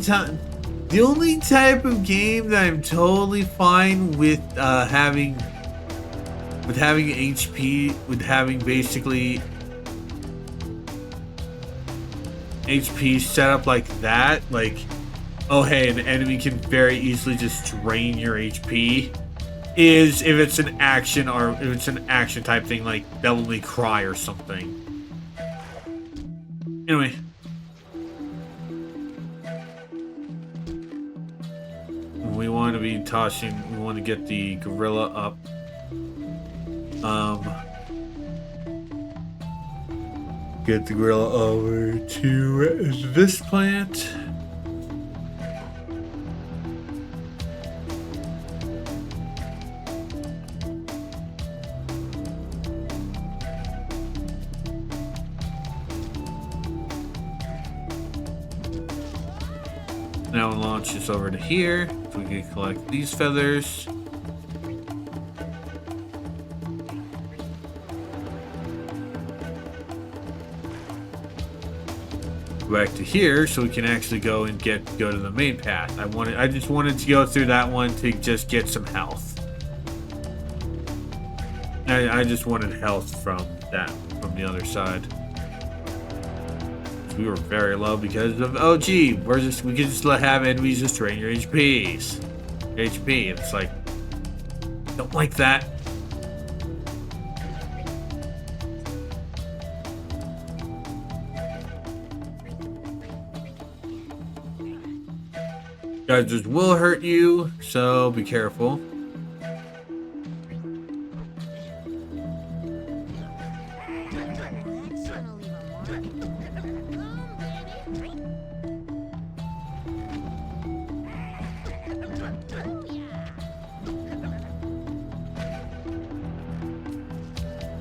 type of game that I'm totally fine with having HP, with having basically HP set up like that, like, oh hey, an enemy can very easily just drain your HP, is if it's an action, or if it's an action type thing like Devil May Cry or something. Anyway. We want to be tossing, we want to get the gorilla up. Get the gorilla over to this plant. Now we'll launch this over to here, so we can collect these feathers. Back to here, so we can actually go and go to the main path. I just wanted to go through that one to just get some health. I just wanted health from the other side. We were very low because of we could just have enemies just drain your HPs. HP, and it's like, don't like that. Guys, this will hurt you, so be careful.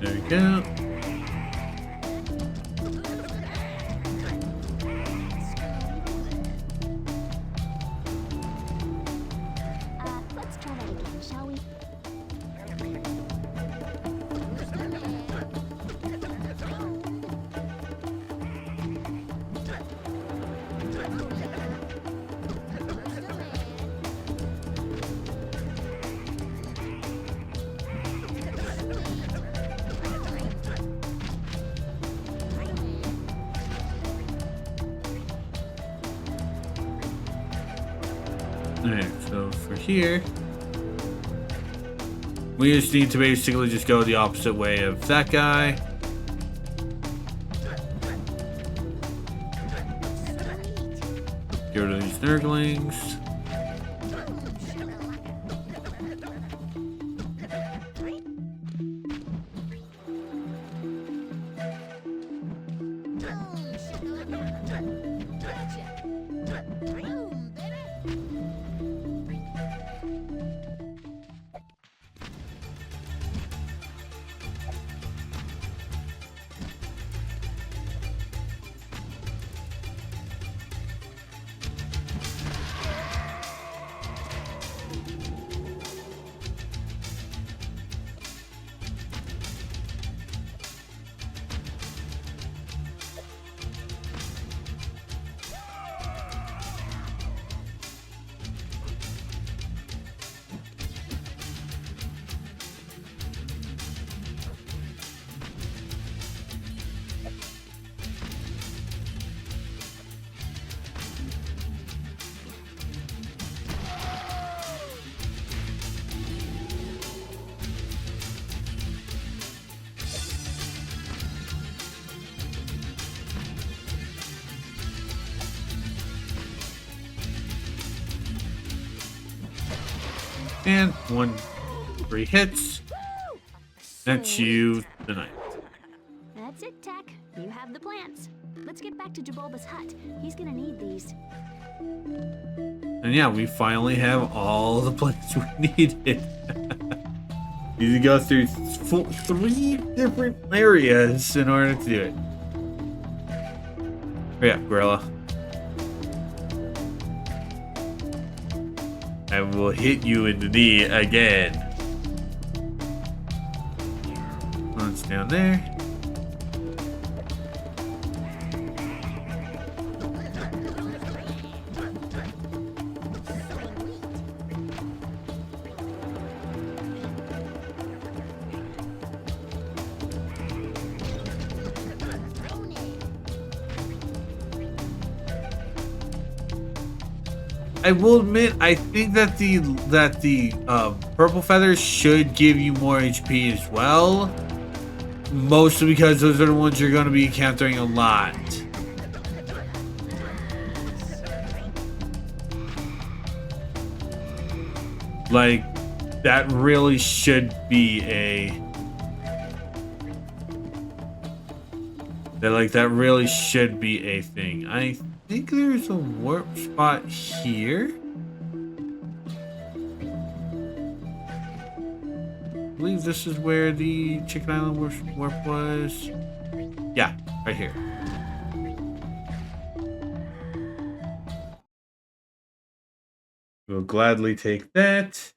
There we go. Alright, so for here, we just need to basically just go the opposite way of that guy. Get rid of these nurglings. And 3 hits. That's you the night. That's it, Tech. You have the plants. Let's get back to Jabulba's hut. He's gonna need these. And yeah, we finally have all the plants we needed. You need to go through 3 different areas in order to do it. Oh yeah, Gorilla. I will hit you in the knee again. One's down there. I will admit, I think that the purple feathers should give you more HP as well. Mostly because those are the ones you're going to be encountering a lot. Like, that really should be a... That really should be a thing. I think there's a warp spot here. I believe this is where the Chicken Island warp was. Yeah, right here. We'll gladly take that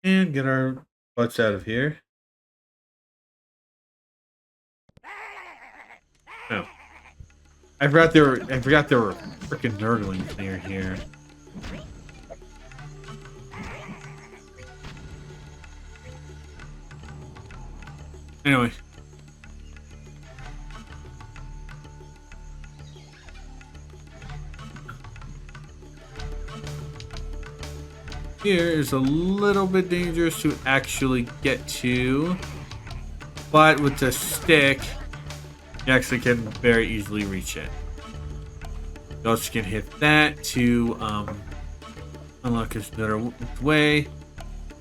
and get our butts out of here. Oh. I forgot there were freaking nurglings near here. Anyway. Here is a little bit dangerous to actually get to, but with the stick, you actually can very easily reach it. You also can hit that to unlock this another way,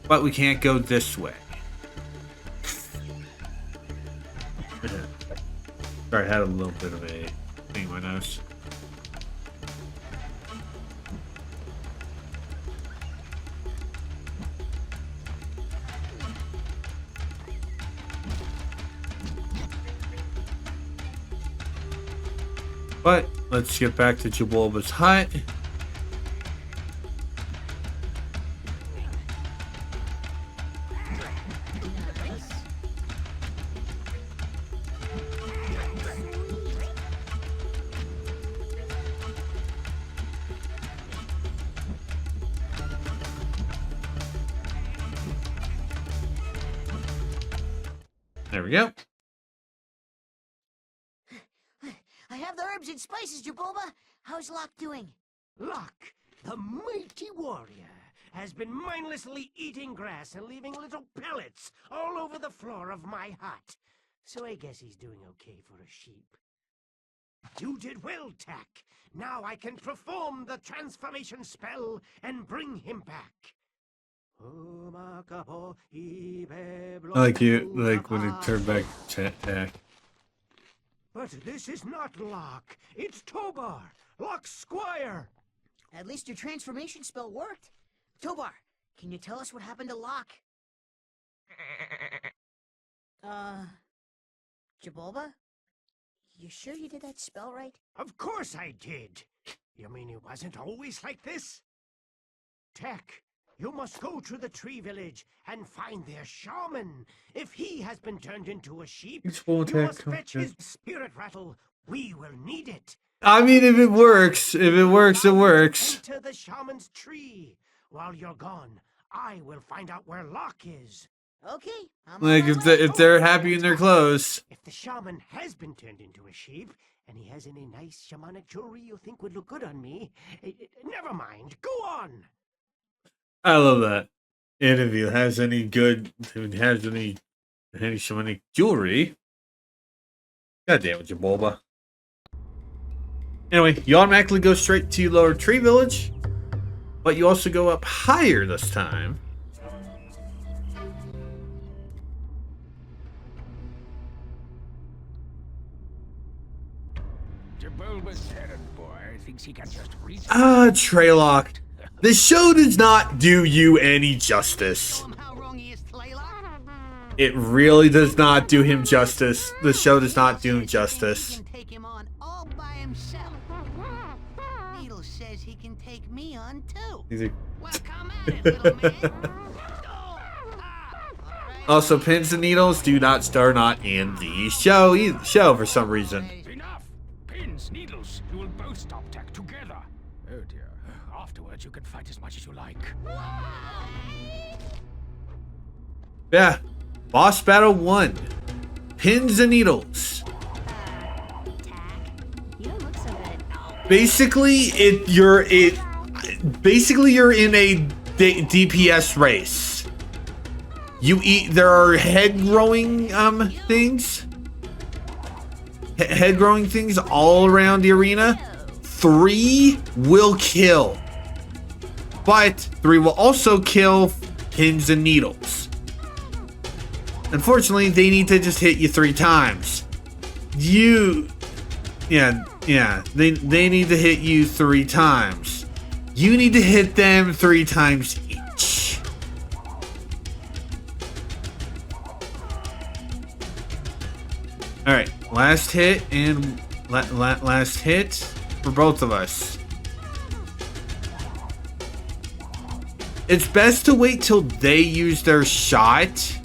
but we can't go this way. Sorry, I had a little bit of a thing in my nose. But let's get back to Jabulba's hut. There we go. I have the herbs and spices, Jabulba. How's Locke doing? Locke, the mighty warrior. has been mindlessly eating grass and leaving little pellets all over the floor of my hut. So I guess he's doing okay for a sheep. You did well, Tack. Now I can perform the transformation spell and bring him back. I like you, like when it turned back to Tack. But this is not Locke. It's Tobar, Locke's squire. At least your transformation spell worked. Tobar, can you tell us what happened to Locke? Jabulba? You sure you did that spell right? Of course I did. You mean it wasn't always like this? Tack, you must go to the tree village and find their shaman. If he has been turned into a sheep, you must fetch his spirit rattle. We will need it. I mean, if it works, it works. Enter the shaman's tree. While you're gone, I will find out where Locke is. Okay. Like if they're happy in their clothes. If the shaman has been turned into a sheep, and he has any nice shamanic jewelry you think would look good on me, never mind. Go on. I love that. And if he has any shamanic jewelry, God damn it, Jabulba. Anyway, you automatically go straight to Lower Tree Village, but you also go up higher this time. Jabulba's errand boy thinks he can just reach. Treylock. The show does not do you any justice. It really does not do him justice. The show does not do him justice. Take him on all by himself. Needle says he can take me on too. Well, come at it, little man. Also, pins and needles do not star not in the show for some reason. Enough! Pins, needles, you will both stop Tack together. Oh dear. Afterwards, you can fight as much as you like. Yeah. Boss Battle 1. Pins and needles. You don't look so good. Basically, you're in a DPS race. There are head growing things. Head growing things all around the arena. 3 will kill. But 3 will also kill pins and needles. Unfortunately, they need to just hit you 3 times. They need to hit you 3 times. You need to hit them 3 times each. Alright, last hit and last hit for both of us. It's best to wait till they use their shot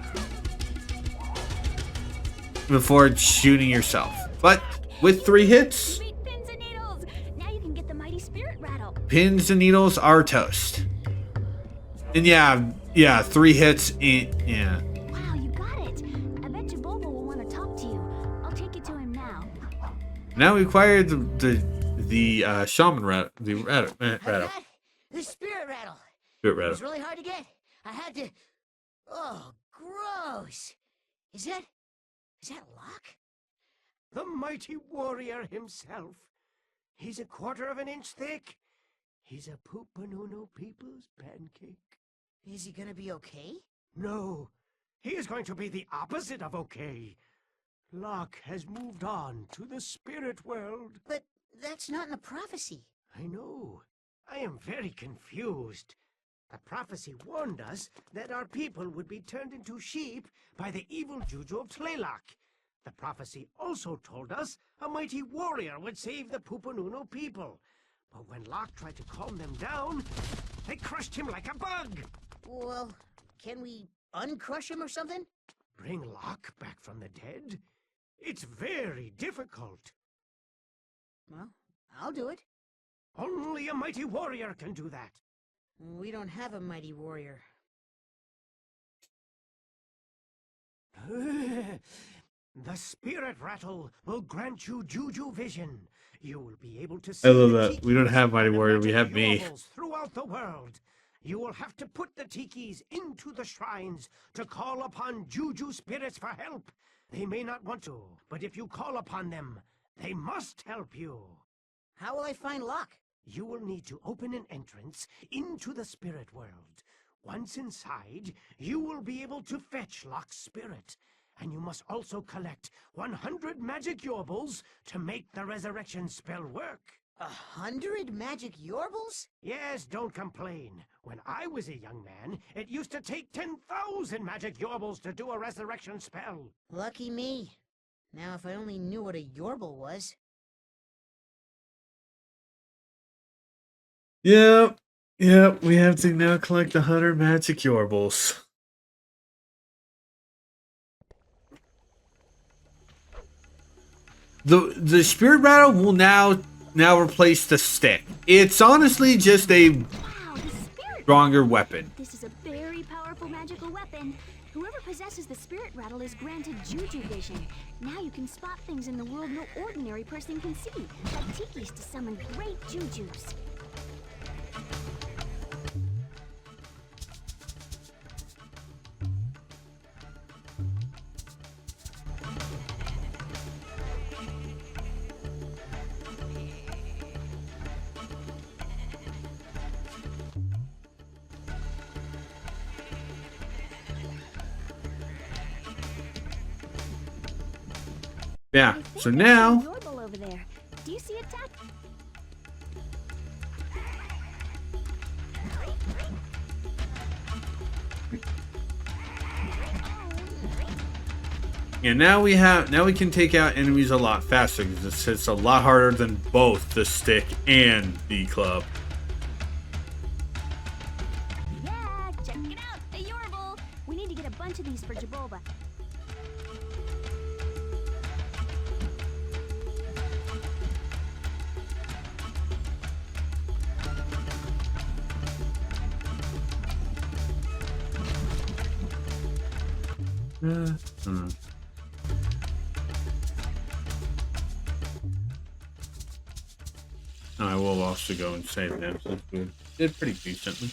before shooting yourself. But with 3 hits, Sweet pins and needles. Now you can get the mighty spirit rattle. pins and needles are toast. And yeah, 3 hits. Yeah. Wow, you got it. I bet Jabulba will want to talk to you. I'll take you to him now. Now we acquired the shaman rattle, the rattle. The spirit rattle. Spirit It rattle. was really hard to get. I had to... Oh, gross. Is that Locke? The mighty warrior himself. He's a quarter of an inch thick. He's a Pupununu people's pancake. Is he gonna be okay? No, he is going to be the opposite of okay. Locke has moved on to the spirit world. But that's not in the prophecy. I know. I am very confused. The prophecy warned us that our people would be turned into sheep by the evil juju of Tlaylock. The prophecy also told us a mighty warrior would save the Pupununu people. But when Locke tried to calm them down, they crushed him like a bug. Well, can we uncrush him or something? Bring Locke back from the dead? It's very difficult. Well, I'll do it. Only a mighty warrior can do that. We don't have a mighty warrior. The spirit rattle will grant you juju vision. You will be able to see I love the that. We don't have mighty warrior. We have me. throughout the world. You will have to put the tikis into the shrines to call upon Juju spirits for help. They may not want to, but if you call upon them, they must help you. How will I find Locke? You will need to open an entrance into the spirit world. Once inside, you will be able to fetch Locke's spirit. And you must also collect 100 magic yorbles to make the resurrection spell work. 100 magic yorbles? Yes, don't complain. When I was a young man, it used to take 10,000 magic yorbles to do a resurrection spell. Lucky me. Now if I only knew what a yorble was. Yep. Yep, we have to now collect 100 magic yorbles. The spirit rattle will now replace the stick. It's honestly just a Wow, the spirit stronger weapon. This is a very powerful magical weapon. Whoever possesses the spirit rattle is granted Juju vision. Now you can spot things in the world no ordinary person can see, like tikis to summon great Jujus. Yeah, I think so I see now... a yorble over there. Do you see it, Tap? Yeah, now we can take out enemies a lot faster because it's a lot harder than both the stick and the club. Yeah, check it out, a yorble. We need to get a bunch of these for Jabolba. I will also go and save them since we did pretty decently.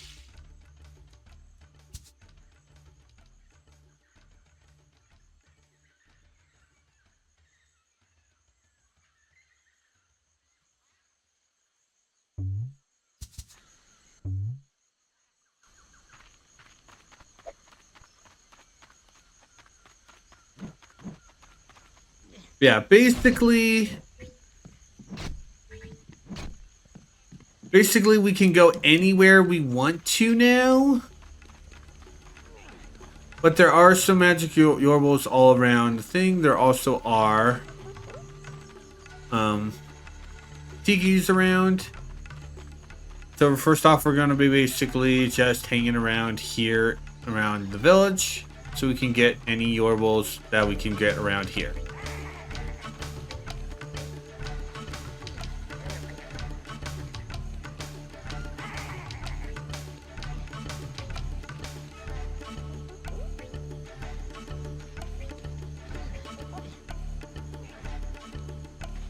Yeah, basically we can go anywhere we want to now. But there are some magic yorbles all around the thing. There also are tikis around. So first off, we're going to be basically just hanging around here around the village so we can get any yorbles that we can get around here.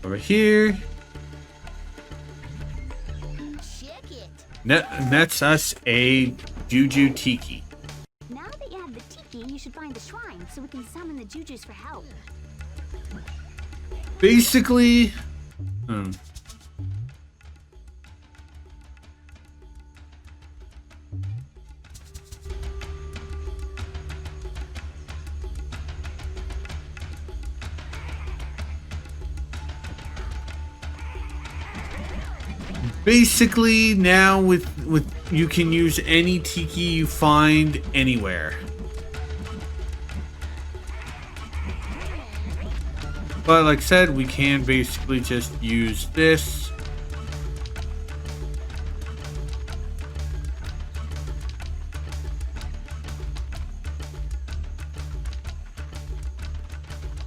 Over here. Check it. That's us a Juju Tiki. Now that you have the tiki, you should find the shrine so we can summon the Jujus for help. Basically, now with you can use any tiki you find anywhere. But like I said, we can basically just use this.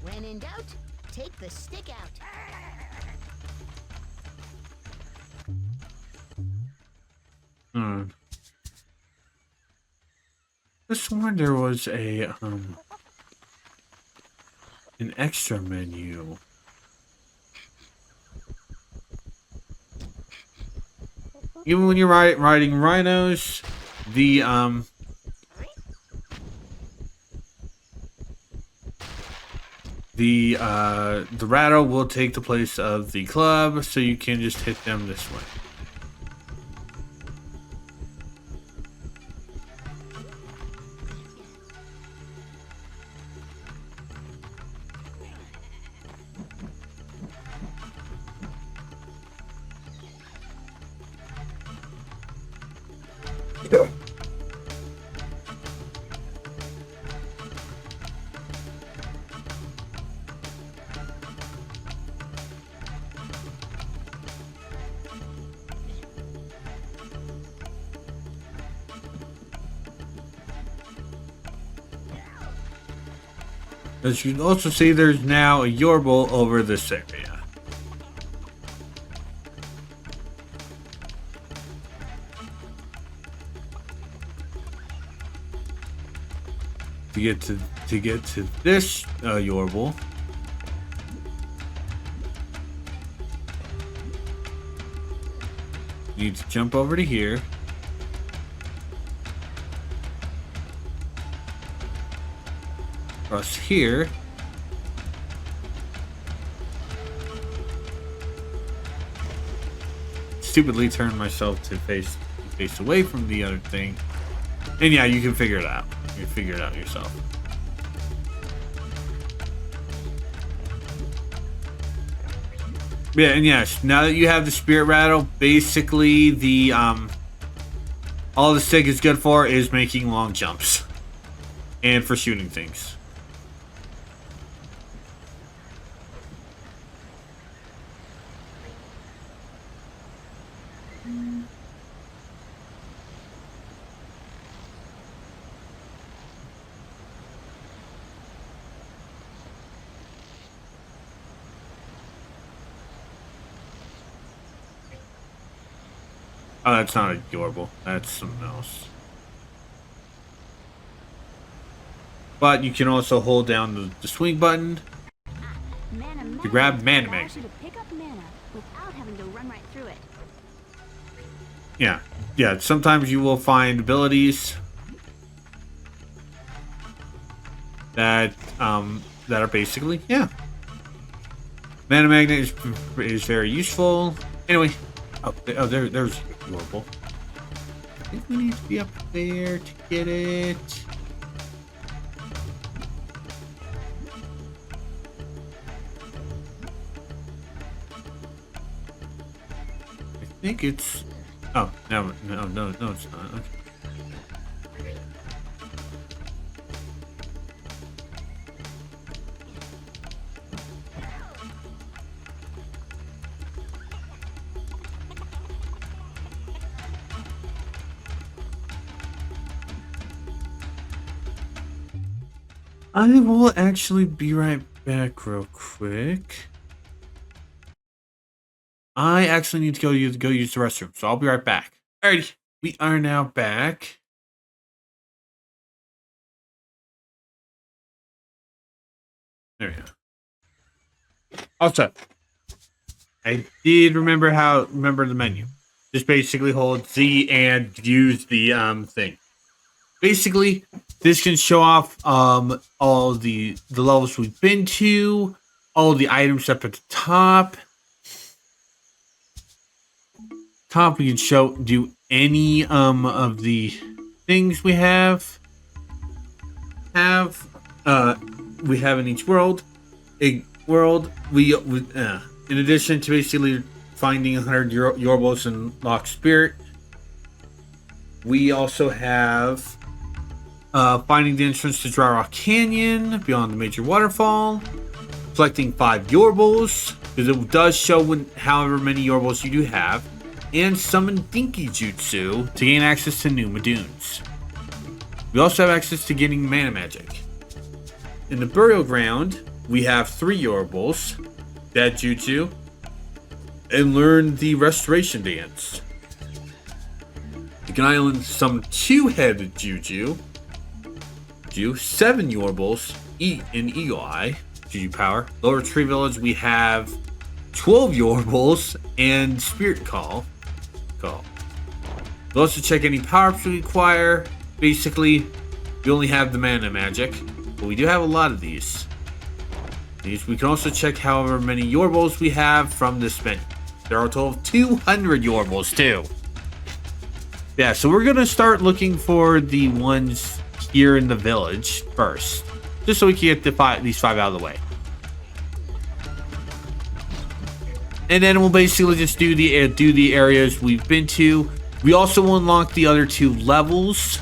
When in doubt, take the stick out. I sworn there was a an extra menu. Even when you're riding rhinos, the rattle will take the place of the club, so you can just hit them this way. As you can also see, there's now a Yorble over this area. To get to this Yorble, you need to jump over to here. Across here. Stupidly turned myself to face away from the other thing. And yeah, you can figure it out. You can figure it out yourself. Yeah, and yes, now that you have the spirit rattle, basically the all the stick is good for is making long jumps. And for shooting things. Oh, that's not a Yorble. That's something else. But you can also hold down the swing button to grab mana magnet. To pick up mana without having to run right through it. Yeah. Sometimes you will find abilities that are basically mana magnet is very useful. Anyway, there's Yorble. I think we need to be up there to get it. I think it's... Oh, no, it's not. Okay. I will actually be right back real quick. I actually need to go use the restroom, so I'll be right back. Alrighty, we are now back. There we go. Also, I did remember the menu. Just basically hold Z and use the thing. Basically, this can show off all the levels we've been to, all the items up at the top. We can do any of the things we have in each world. In addition to basically finding 100 Yorbles and Lock Spirit, we also have finding the entrance to Dry Rock Canyon beyond the major waterfall, collecting 5 Yorbles, because it does show however many Yorbles you do have, and summon Dinky Jutsu to gain access to new Madoons. We also have access to getting mana magic. In the burial ground, we have 3 Yorbles, Dead Jutsu, and learn the Restoration Dance. You can island summon 2-headed Juju, 7 Yorbles, in Eagle Eye, Juju Power. Lower Tree Village, we have 12 Yorbles and Spirit Call. We'll also check any power-ups we require. Basically, we only have the mana magic, but we do have a lot of these. We can also check however many Yorbles we have from this menu. There are a total of 200 Yorbles too. Yeah, so we're gonna start looking for the ones here in the village first, just so we can get these 5 out of the way. And then we'll basically just do the areas we've been to. We also unlocked the other 2 levels,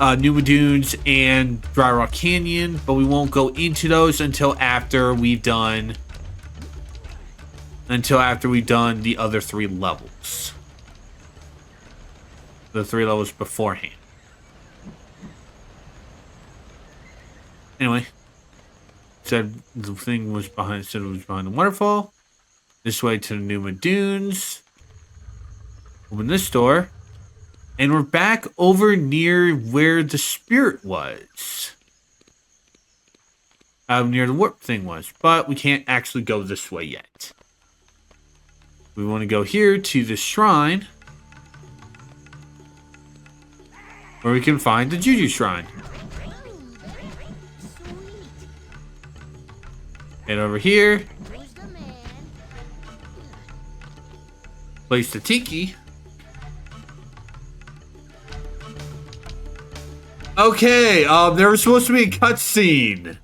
Numa Dunes and Dry Rock Canyon, but we won't go into those until after we've done the other 3 levels. The 3 levels beforehand. Anyway, said the thing was behind. Said it was behind the waterfall. This way to the Numa Dunes. Open this door. And we're back over near where the spirit was. Near the warp thing was. But we can't actually go this way yet. We want to go here to the shrine. Where we can find the Juju Shrine. Head over here. Place the Tiki. Okay, there was supposed to be a cutscene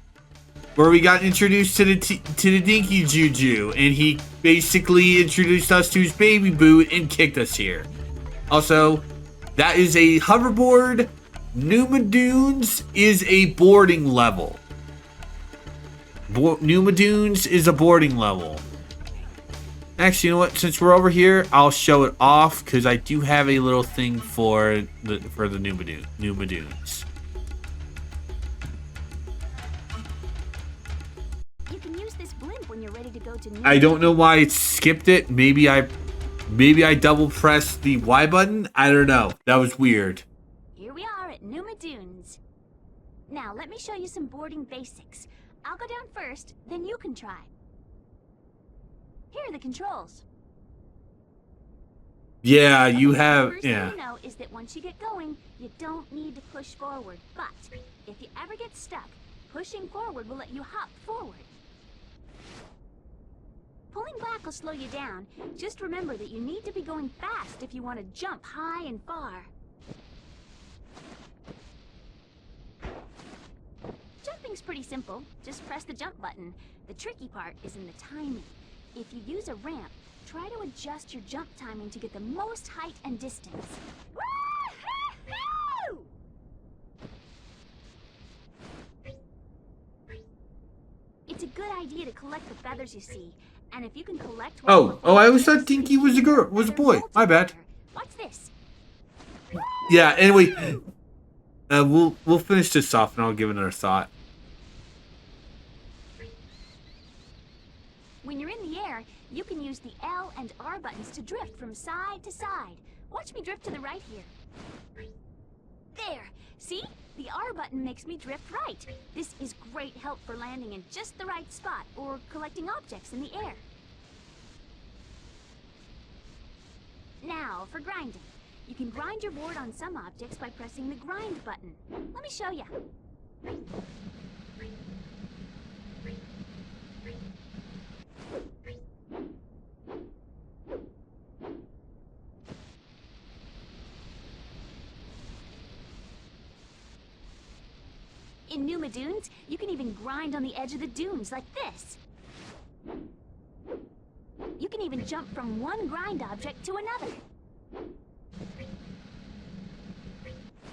where we got introduced to the Dinky Juju, and he basically introduced us to his baby boot and kicked us here. Also, that is a hoverboard. Numa Dunes is a boarding level. Numa Dunes is a boarding level. Actually, you know what? Since we're over here, I'll show it off because I do have a little thing for the Numa Dunes. You can use this blimp when you're ready to go to I don't know why it skipped it. Maybe I double pressed the Y button. I don't know. That was weird. Here we are at Numa Dunes. Now, let me show you some boarding basics. I'll go down first, then you can try. Here are the controls. Yeah, you have. First Yeah. thing you know is that once you get going, you don't need to push forward. But if you ever get stuck, pushing forward will let you hop forward. Pulling back will slow you down. Just remember that you need to be going fast if you want to jump high and far. Jumping's pretty simple. Just press the jump button. The tricky part is in the timing. If you use a ramp, try to adjust your jump timing to get the most height and distance. Woo-hoo-hoo! It's a good idea to collect the feathers you see, and if you can collect. Oh, I always thought Dinky was a boy. My bad. What's this? Yeah. Anyway, we'll finish this off, and I'll give it another thought. When you're in the air, you can use the L and R buttons to drift from side to side. Watch me drift to the right here. There! See? The R button makes me drift right. This is great help for landing in just the right spot or collecting objects in the air. Now, for grinding. You can grind your board on some objects by pressing the grind button. Let me show you. In Numa Dunes, you can even grind on the edge of the dunes like this. You can even jump from one grind object to another.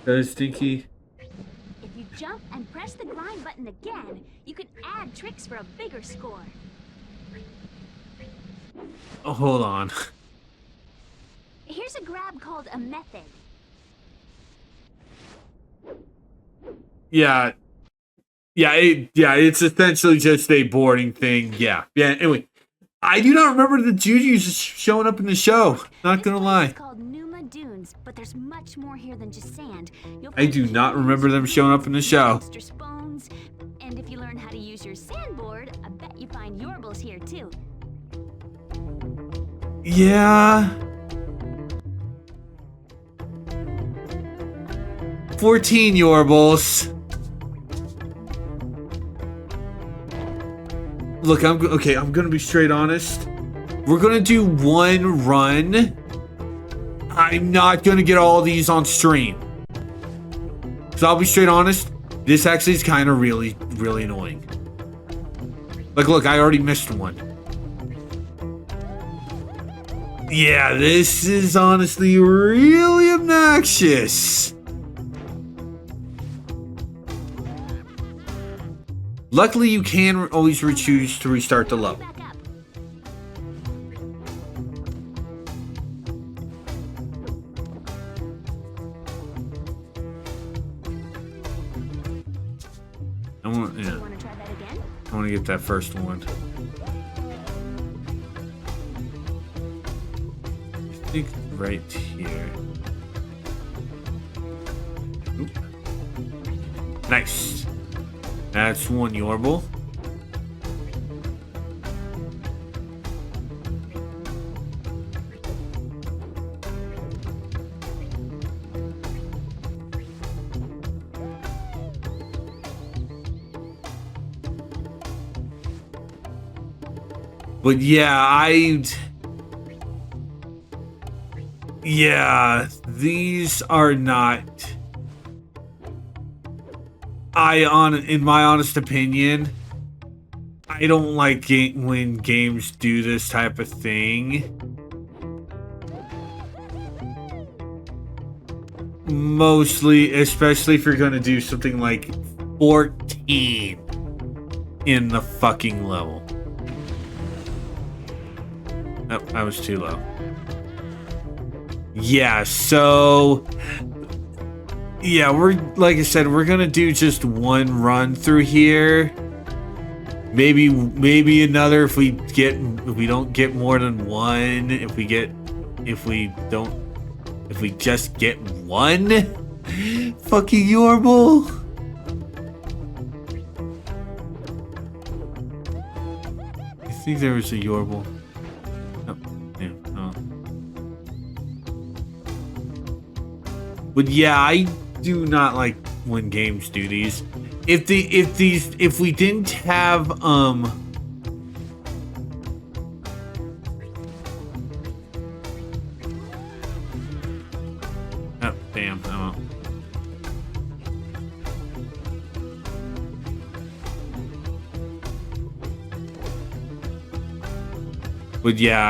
That is Dinky. If you jump and press the grind button again, you can add tricks for a bigger score. Oh, hold on. Here's a grab called a method. Yeah. It's essentially just a boarding thing. Yeah. Anyway, I do not remember the Jujus showing up in the show. Not gonna lie. It's called Numa Dunes, but there's much more here than just sand. I do not remember them showing up in the show. Extra spoons, and if you learn how to use your sandboard, I bet you find Yorbles here too. Yeah. 14 Yorbles. Look, I'm gonna be straight honest. We're gonna do one run. I'm not gonna get all these on stream. So I'll be straight honest. This actually is kind of really annoying. Like, look, I already missed one. Yeah, this is honestly really obnoxious. Luckily, you can always choose to restart the level. I want to get that first one. I think right here. Oop. Nice. That's one Yorble. But yeah, these are not. In my honest opinion, I don't like when games do this type of thing. Mostly, especially if you're gonna do something like 14 in the fucking level. Oh, I was too low. Yeah, so yeah, like I said, we're gonna do just one run through here. Maybe another if we don't get more than one. If we just get one fucking Yorble. I think there was a Yorble. But yeah, I do not like when games do these. If we didn't have oh damn, oh. But yeah,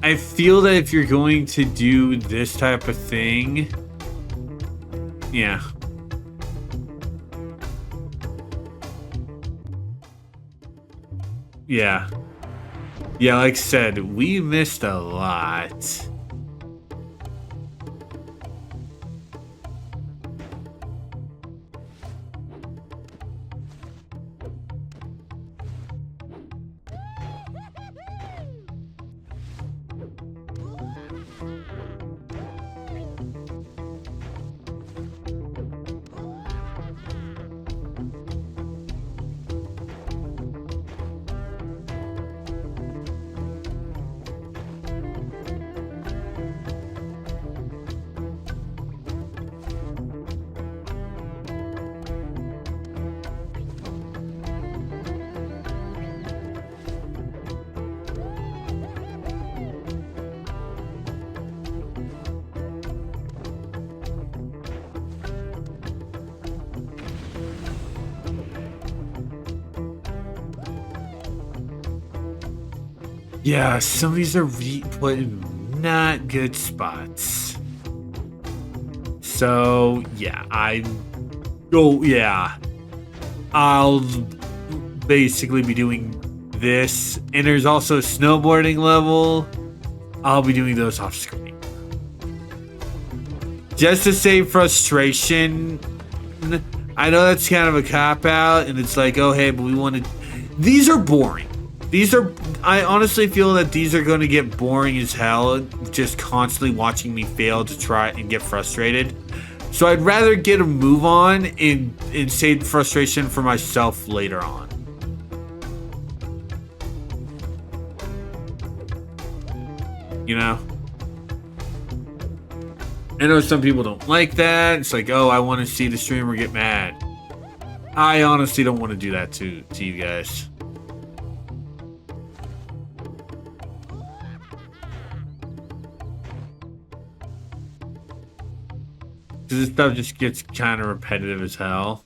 I feel that if you're going to do this type of thing, yeah. Yeah. Yeah, like I said, we missed a lot. Yeah, some of these are put in not good spots. So, yeah, I'll basically be doing this. And there's also a snowboarding level. I'll be doing those off screen. Just to save frustration. I know that's kind of a cop-out, and it's like, oh, hey, but we want to... These are boring. I honestly feel that these are going to get boring as hell, just constantly watching me fail to try and get frustrated. So I'd rather get a move on and save frustration for myself later on. You know? I know some people don't like that. It's like, oh, I want to see the streamer get mad. I honestly don't want to do that to you guys. This stuff just gets kind of repetitive as hell.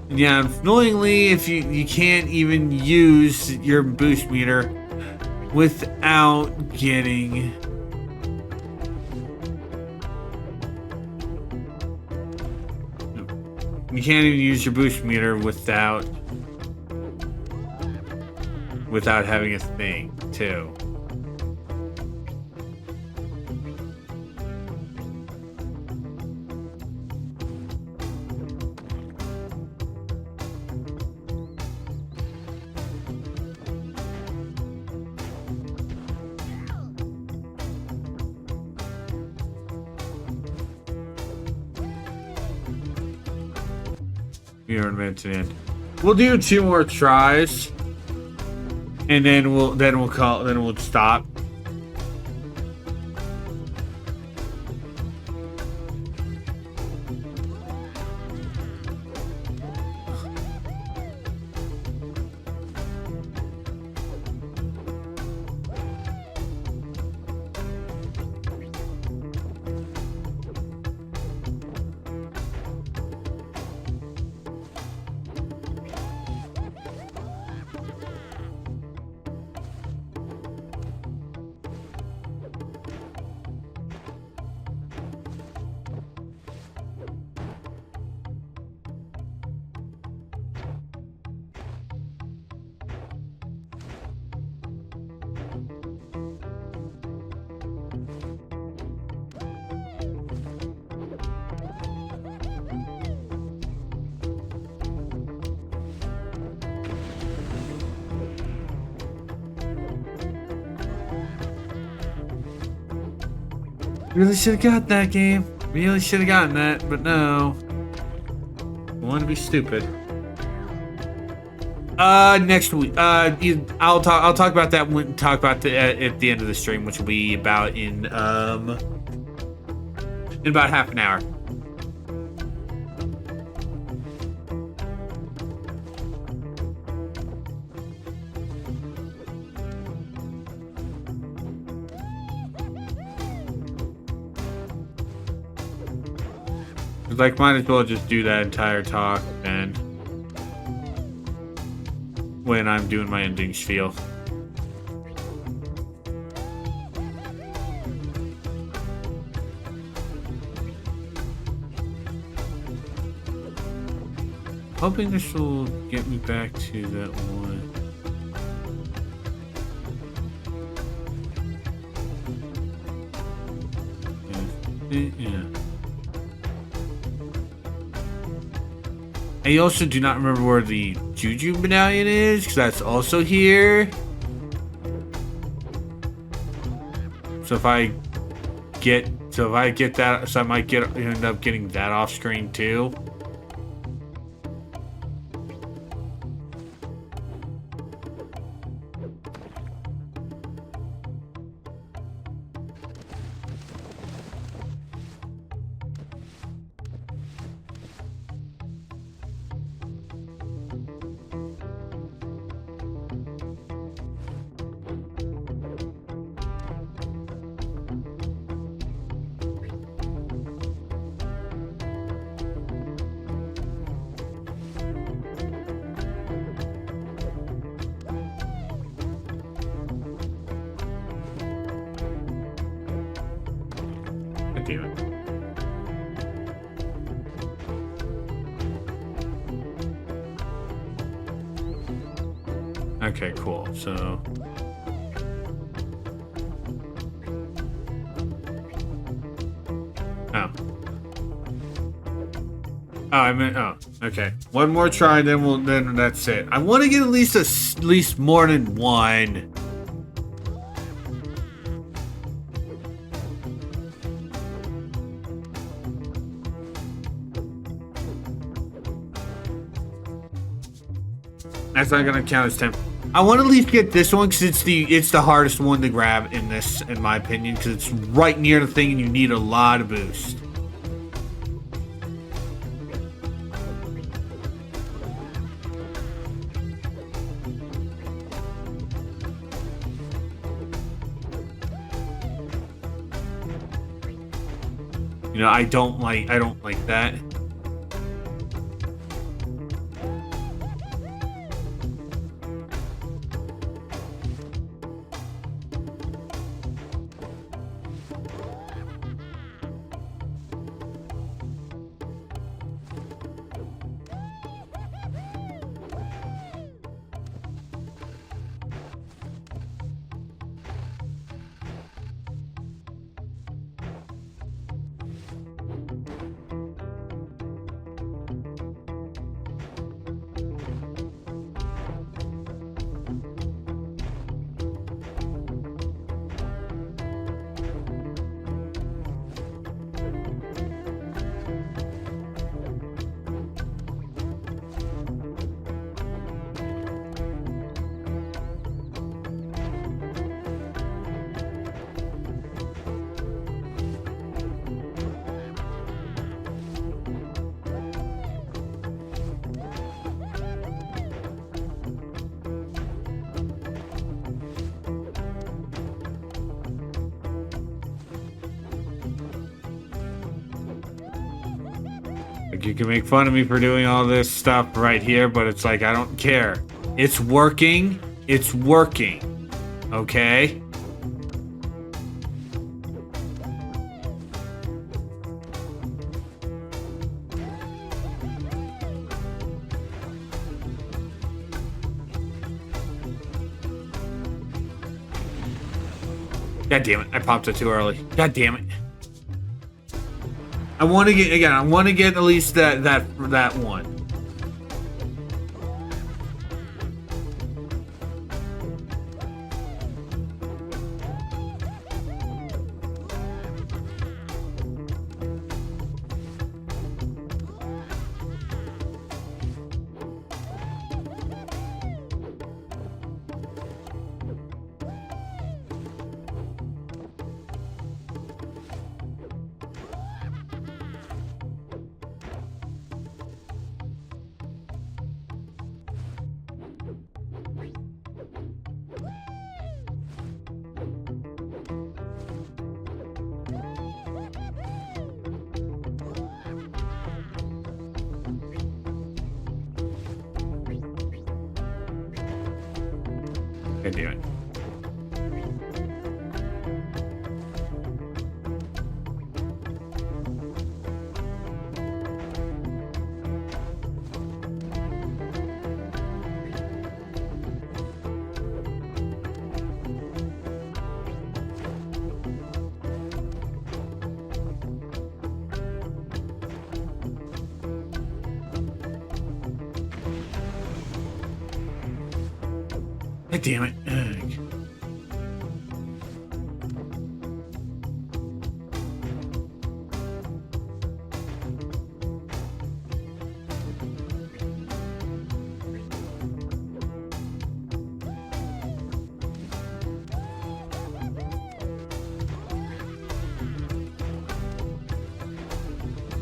Yeah, annoyingly, if you can't even use your boost meter without getting you can't even use your boost meter without having a thing too. We are meant to end. We'll do 2 more tries, and then we'll stop. Really should have got that game. Really should have gotten that, but no. I want to be stupid. Next week. I'll talk about that when at the end of the stream, which will be about in about half an hour. Like, might as well just do that entire talk and when I'm doing my ending spiel. Hoping this will get me back to that one. Yeah. I also do not remember where the Juju medallion is, because that's also here. So if I get that, so I might end up getting that off screen too. Okay, cool. So Oh, I meant, oh, okay. One more try, then that's it. I want to get at least more than one. That's not gonna count as 10. I want to at least get this one because it's the hardest one to grab in this, in my opinion, because it's right near the thing and you need a lot of boost. You know, I don't like that. Like, you can make fun of me for doing all this stuff right here, but it's like, I don't care. It's working. It's working. Okay? God damn it. I popped it too early. God damn it. I want to get, again, I want to get at least that one. God damn it. God damn it. Ugh.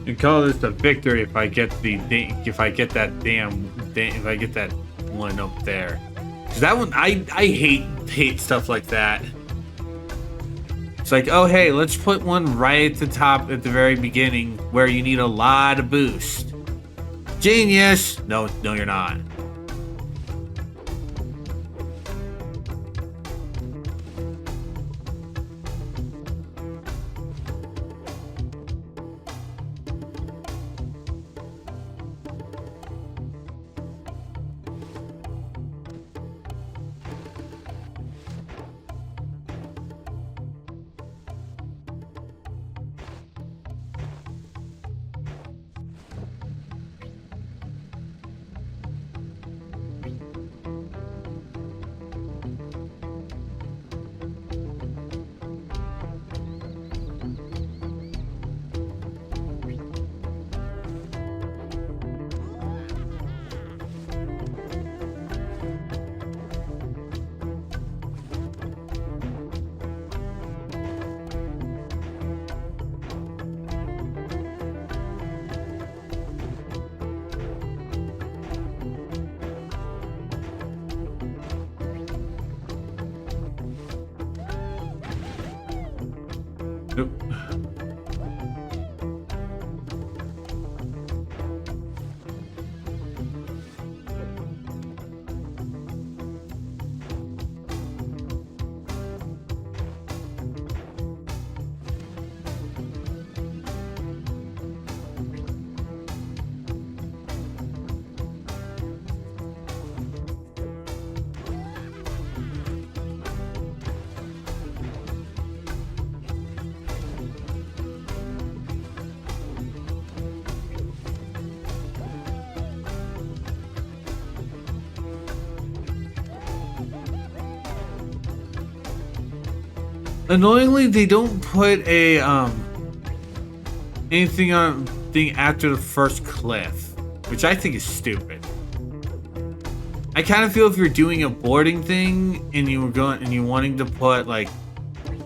You call this a victory if I get that one up there. 'Cause that one, I hate stuff like that. It's like, oh hey, let's put one right at the top at the very beginning where you need a lot of boost. Genius! No, you're not. Nope. Annoyingly, they don't put a anything on thing after the first cliff, which I think is stupid. I kind of feel if you're doing a boarding thing and you were going and you wanting to put like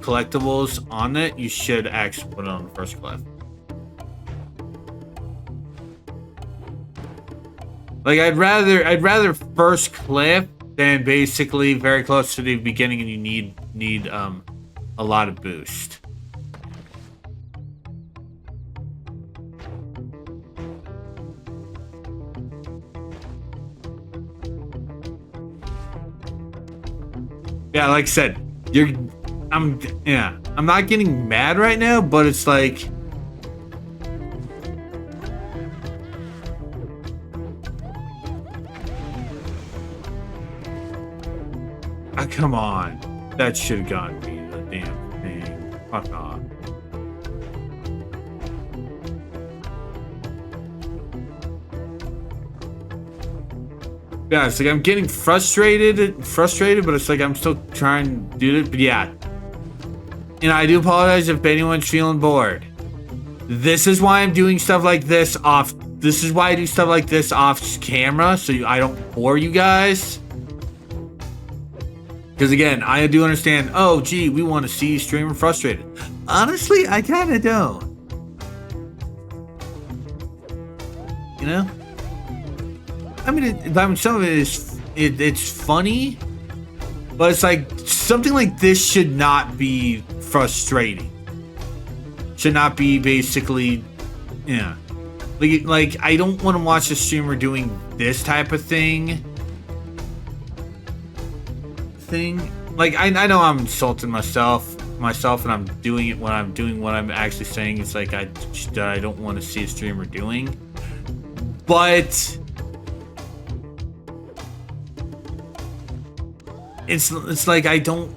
collectibles on it, you should actually put it on the first cliff. Like I'd rather first cliff than basically very close to the beginning and you need a lot of boost. Yeah, like I said, I'm not getting mad right now, but it's like come on. That should have gotten me the damn thing. Fuck off. Yeah, it's like I'm getting frustrated, but it's like I'm still trying to do it. But yeah. And I do apologize if anyone's feeling bored. This is why I'm doing stuff like this off. This is why I do stuff like this off camera, so I don't bore you guys. Because again, I do understand, oh, gee, we want to see you streamer frustrated. Honestly, I kind of don't. You know? I mean, some of it is, it's funny, but it's like, something like this should not be frustrating. Should not be basically, yeah. Like I don't want to watch a streamer doing this type of thing. Like I know I'm insulting myself and I'm doing it when I'm doing what I'm actually saying. It's like I don't want to see a streamer doing, but it's like I'm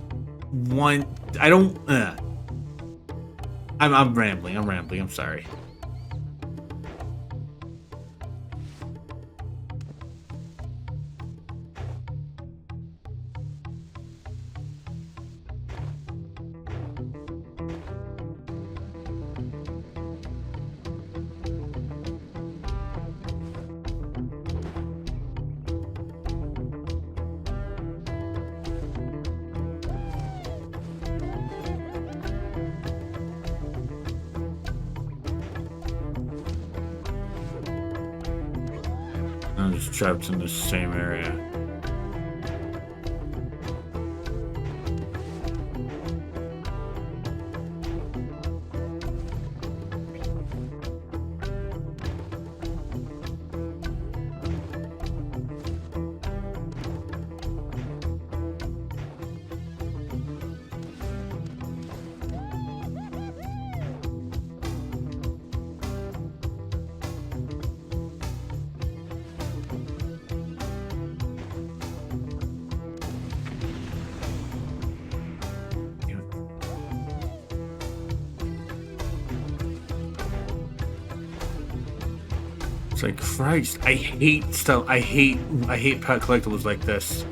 rambling. I'm sorry. I'm just trapped in the same area. It's like, Christ, I hate stuff. I hate pet collectibles like this.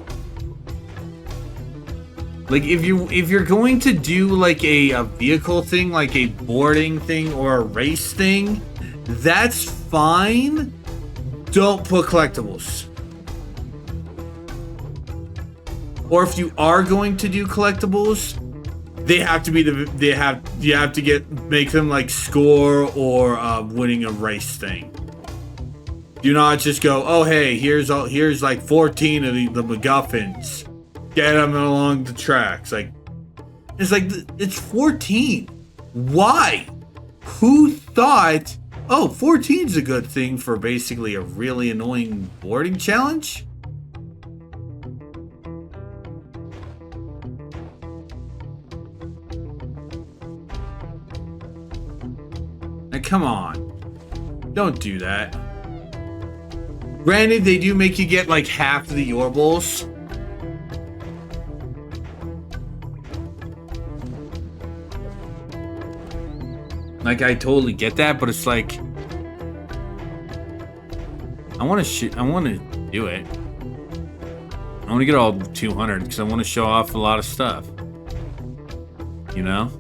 Like if you're going to do like a vehicle thing, like a boarding thing or a race thing, that's fine. Don't put collectibles. Or if you are going to do collectibles, they have to be you have to make them like score or winning a race thing. Do not just go, oh hey, here's like 14 of the MacGuffins. Get them along the tracks. Like it's 14. Why? Who thought, oh, 14 is a good thing for basically a really annoying boarding challenge? Like, come on. Don't do that. Granted, they do make you get like half of the Yorbles. Like, I totally get that, but it's like, I want to do it. I want to get all 200 because I want to show off a lot of stuff. You know?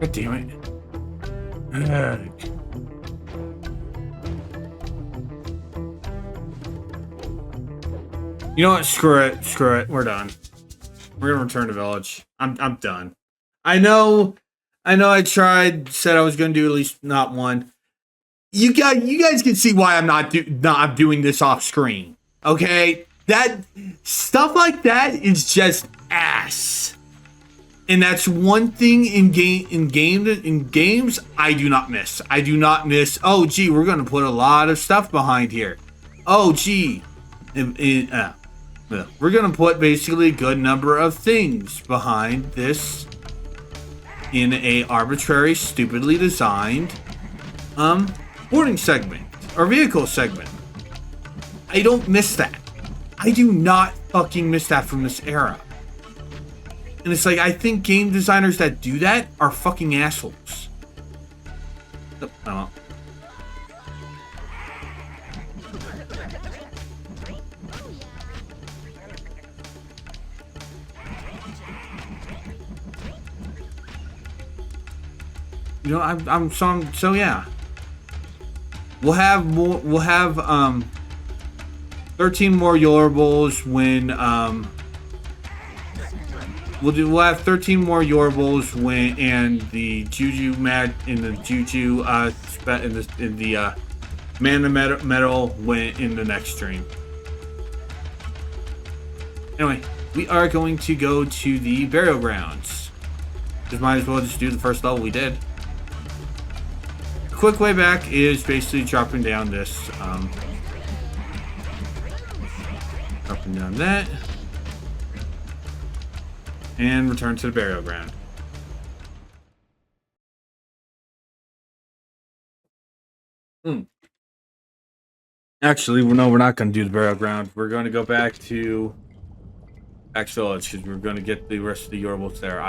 God damn it. Ugh. You know what? Screw it. Screw it. We're done. We're gonna return to village. I'm done. I know I tried, said I was gonna do at least not one. You guys can see why I'm not doing this off screen. Okay? That stuff like that is just ass. And that's one thing in games I do not miss. I do not miss, oh gee, we're gonna put a lot of stuff behind here. Oh gee. We're gonna put basically a good number of things behind this in a arbitrary, stupidly designed boarding segment or vehicle segment. I don't miss that. I do not fucking miss that from this era. And it's like, I think game designers that do that are fucking assholes. Oh, I don't know. You know, I'm so yeah. We'll have 13 more Yorbles when we'll have 13 more Yorbles when, and the Juju Mana Metal when in the next stream. Anyway, we are going to go to the burial grounds. Just might as well just do the first level we did. Quick way back is basically dropping down this, dropping down that, and return to the burial ground. Actually, no, we're not going to do the burial ground. We're going to go back to Village because we're going to get the rest of the Yorbles there.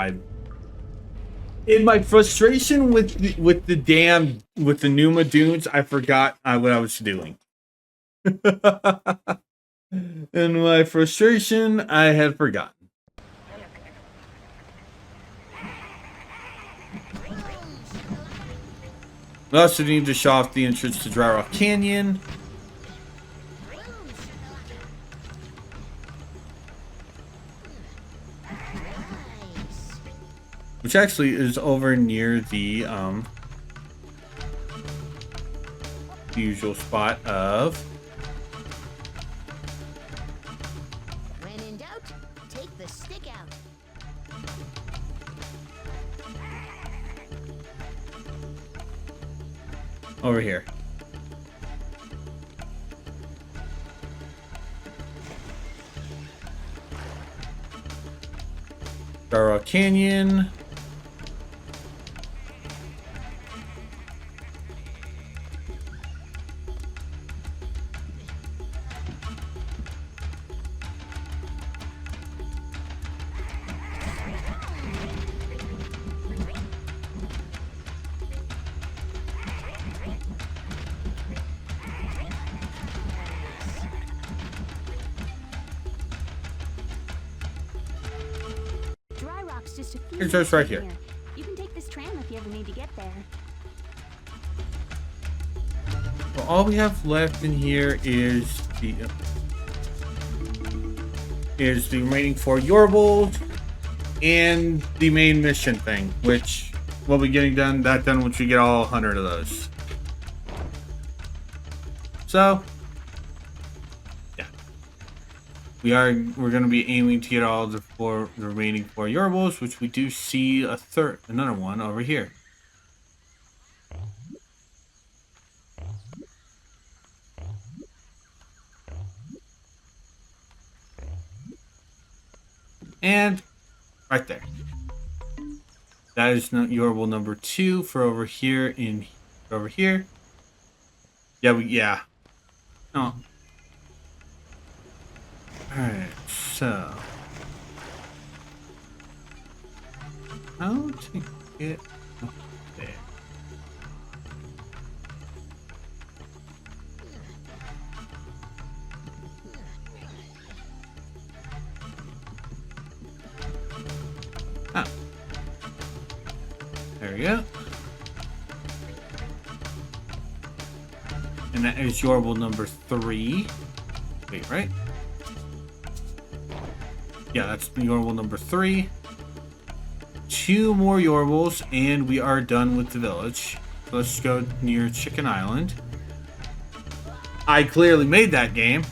In my frustration with the Numa Dunes, I forgot what I was doing. In my frustration, I had forgotten. We also need to show off the entrance to Dry Rock Canyon. Which actually is over near the usual spot of... When in doubt, take the stick out. over here. Dry Rock Canyon. Dry Rock's just a few It's just right minutes here. from You can take this tram if you ever need to get there. Well, all we have left in here is the remaining 4 Yorbles and the main mission thing, which we'll be getting done once we get all 100 of those. So yeah, we're going to be aiming to get all the remaining 4 Yorbles, which we do see another one over here. And right there. That is not Yorble number 2 for over here over here. Yeah. Oh. Alright, so how to get up there? There we go. And that is Yorble number 3. Wait, right? Yeah, that's Yorble number 3. 2 more Yorbles, and we are done with the village. Let's go near Chicken Island. I clearly made that game.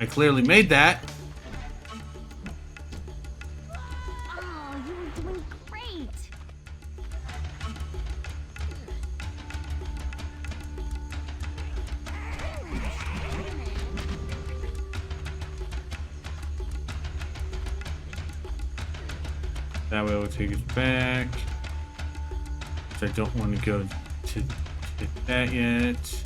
I clearly made that. Oh, you were doing great! That way will take us back. I don't want to go to that yet.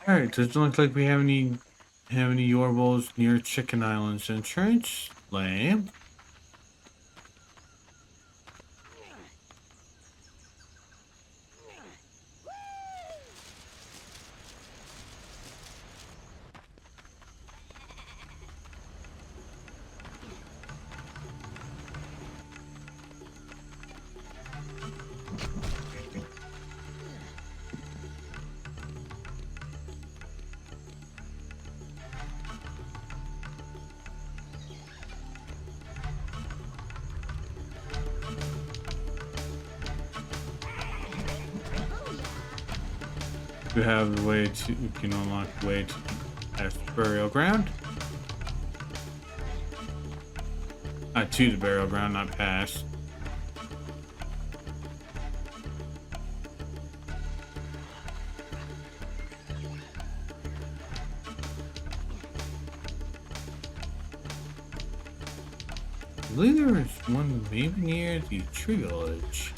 Alright, doesn't look like we have any Yorbles near Chicken Island's entrance. Lame. We have the way to, we can unlock the way to past the burial ground. To the burial ground, not past. I believe there is one maybe near the tree village.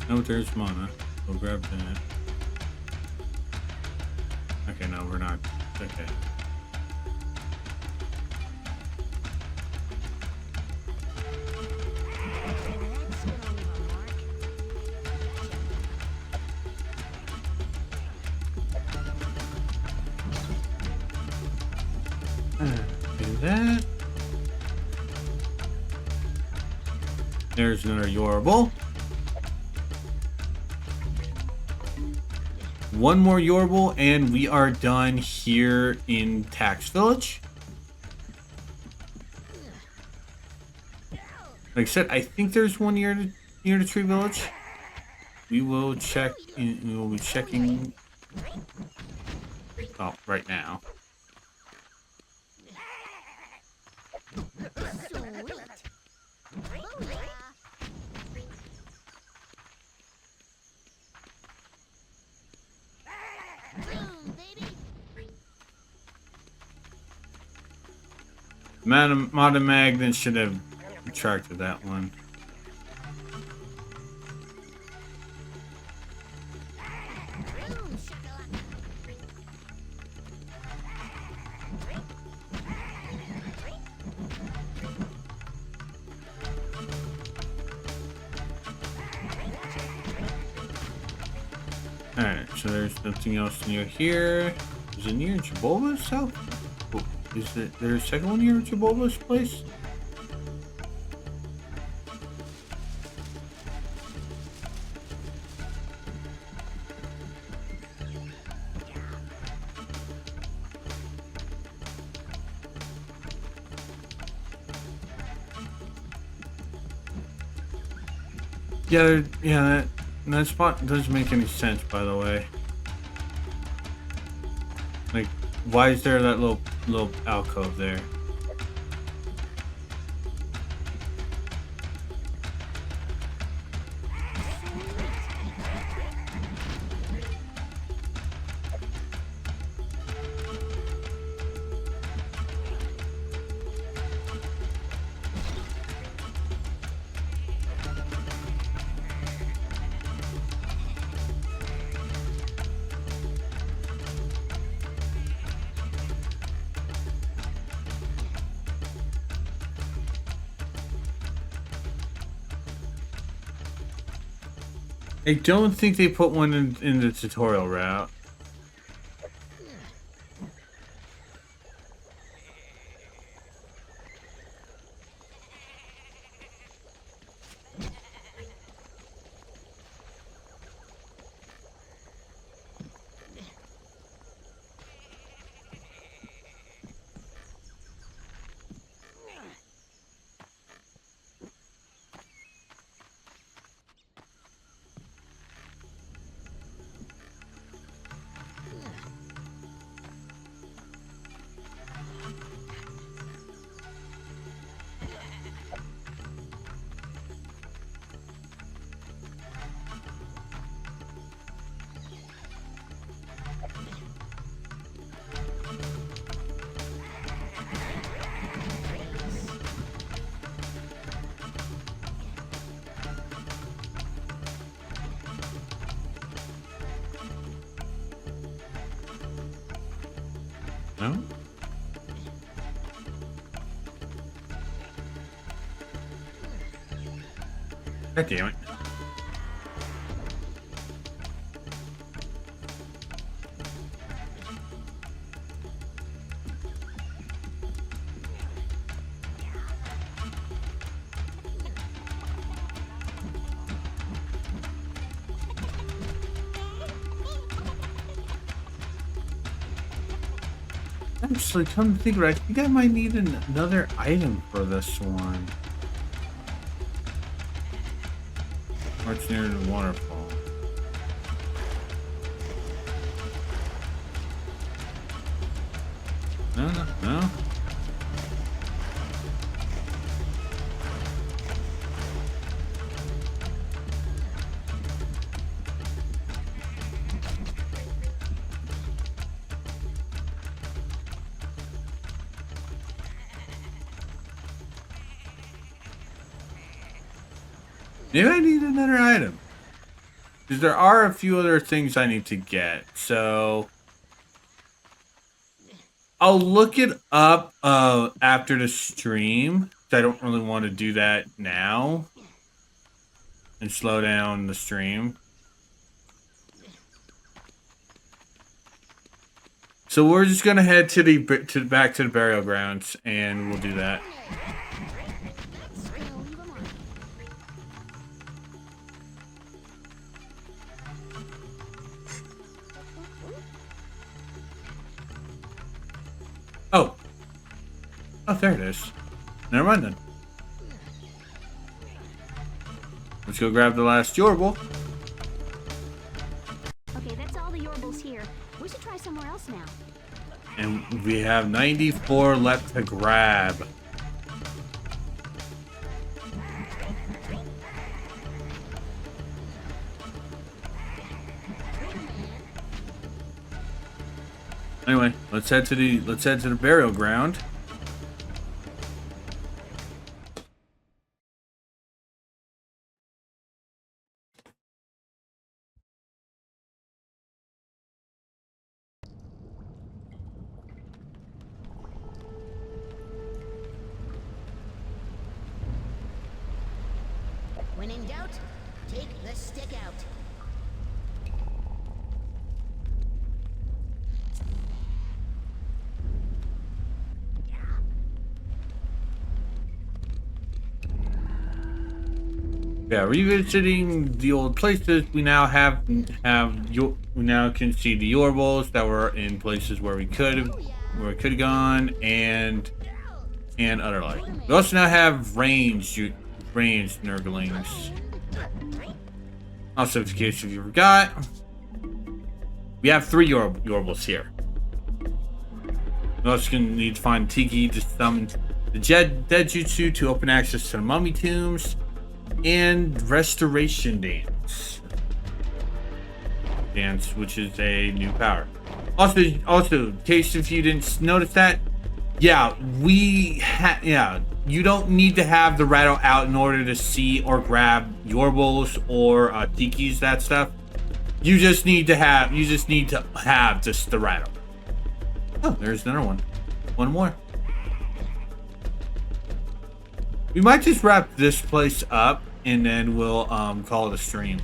No, there's mana. We'll grab that. Okay, no, we're not. Okay. Do that. There's another Yorble. One more Yorble, and we are done here in Tax Village. Like I said, I think there's one near the Tree Village. We will check. We will be checking. Oh, right now. Modern Magnet should have attracted that one. Alright, so there's nothing else near here. Is it near Jabulba's house? Oh, is there a second one near Jabulba's place? Yeah, that spot doesn't make any sense, by the way. Like, why is there that little alcove there? I don't think they put one in the tutorial route. No? God damn it. Actually, come to think of it, I think I might need another item for this one. Or it's near the waterfall. No. Maybe I need another item. Because there are a few other things I need to get. So I'll look it up after the stream. I don't really want to do that now. And slow down the stream. So we're just gonna head back to the burial grounds, and we'll do that. Oh, there it is. Never mind then. Let's go grab the last Yorble. Okay, that's all the Yorbles here. We should try somewhere else now. And we have 94 left to grab. Anyway, let's head to the burial ground. When in doubt, take the stick out. Yeah, revisiting the old places, we now we now can see the Yorbles that were in places where we could have gone and other like. We also now have ranged Nurglings. Also, in case if you forgot, we have 3 Yorbles here. We also gonna need to find Tiki to summon the dead jutsu to open access to the mummy tombs. And Restoration Dance, which is a new power. Also, in case if you didn't notice that, yeah, you don't need to have the rattle out in order to see or grab Yorbles or Tikis, that stuff. You just need to have just the rattle. Oh, there's another one. One more. We might just wrap this place up and then we'll call it a stream.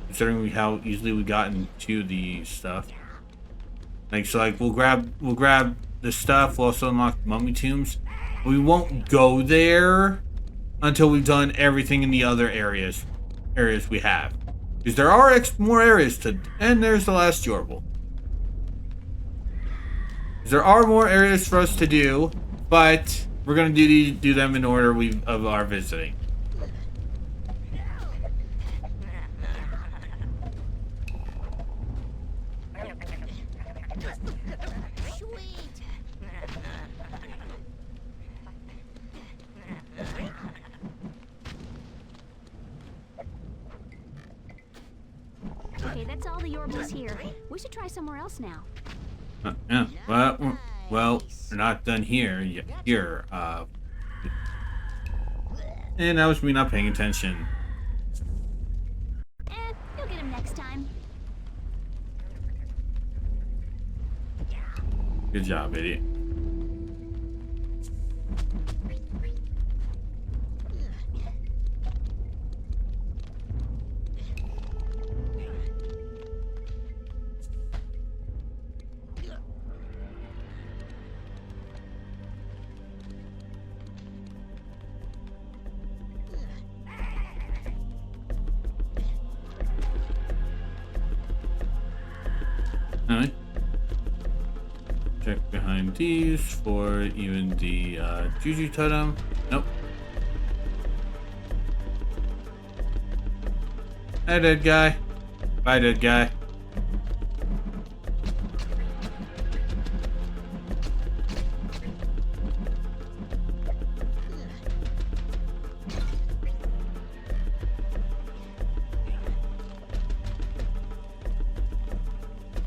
Considering how easily we got into the stuff. We'll grab the stuff, we'll also unlock mummy tombs. We won't go there until we've done everything in the other areas we have. Because there are more areas and there's the last Yorble. There are more areas for us to do, but we're gonna do them in order of our visiting. Okay, that's all the Yorbles here. We should try somewhere else now. Yeah. Well, we're not done here. And that was me not paying attention. You'll get him next time. Good job, idiot. Alright. Check behind these for even the Juju totem. Nope. Hi, dead guy. Bye, dead guy.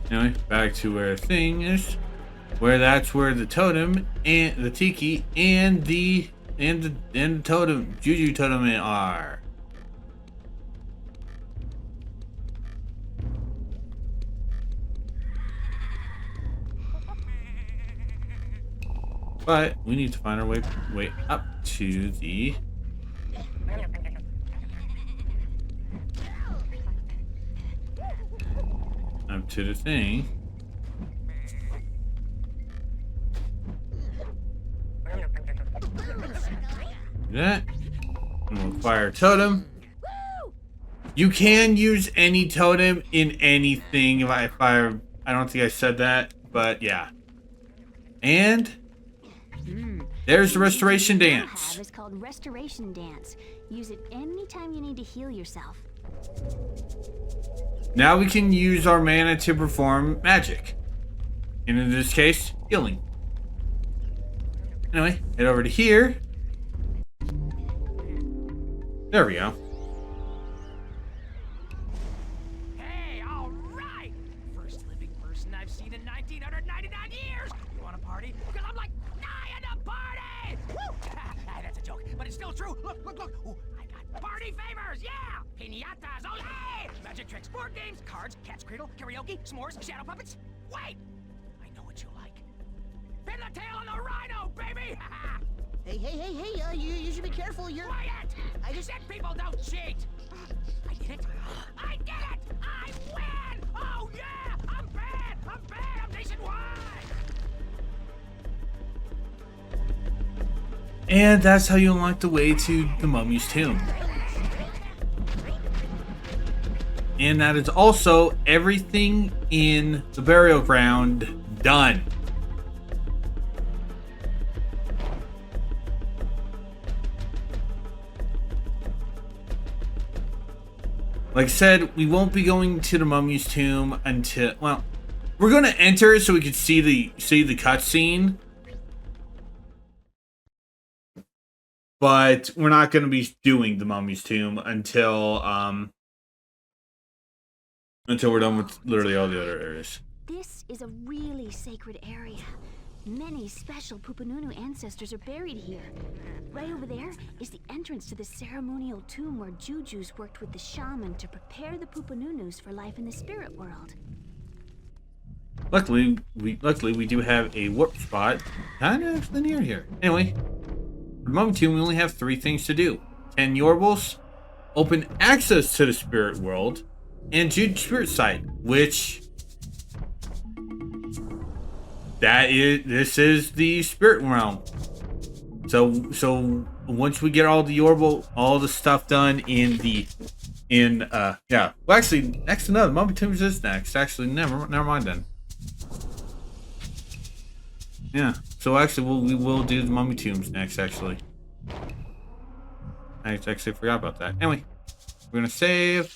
Anyway, back to where the thing is. That's where the totem and the Tiki and the totem Juju totem are. But we need to find our way up to the... Up to the thing. Do that. And we'll acquire a totem. You can use any totem in anything. If I don't think I said that, but yeah. And there's the restoration dance. It's called Restoration Dance. Use it anytime you need to heal yourself. Now we can use our mana to perform magic. And in this case, healing. Anyway, head over to here. There we go. Hey, all right! First living person I've seen in 1999 years! You want a party? Because I'm like dying to party! Woo! That's a joke, but it's still true. Look, look, look! Ooh, I got party favors, yeah! Piñatas, oh yeah! Magic tricks, board games, cards, cat's cradle, karaoke, s'mores, shadow puppets. Wait! I know what you like. Pin the tail on the rhino, baby! Hey, you should be careful, you're... Quiet! I just said people don't cheat! I did it! I did it! I win! Oh yeah! I'm bad! I'm nationwide! And that's how you unlock the way to the mummy's tomb. And that is also everything in the burial ground done. Like I said, we won't be going to the mummy's tomb until, well, we're going to enter so we can see the cutscene. But we're not going to be doing the mummy's tomb until we're done with literally all the other areas. This is a really sacred area. Many special Pupununu ancestors are buried here. Right over there is the entrance to the ceremonial tomb where Jujus worked with the shaman to prepare the Pupununus for life in the spirit world. Luckily we do have a warp spot kind of near here. Anyway, for the mummy tomb we only have 3 things to do: 10 Yorbles, open access to the spirit world, and Jude's spirit site, which this is the spirit realm. So once we get all the stuff done well actually next to another mummy tombs is next. Actually never mind then. Yeah. So actually we will do the mummy tombs next actually. I actually forgot about that. Anyway, we're gonna save.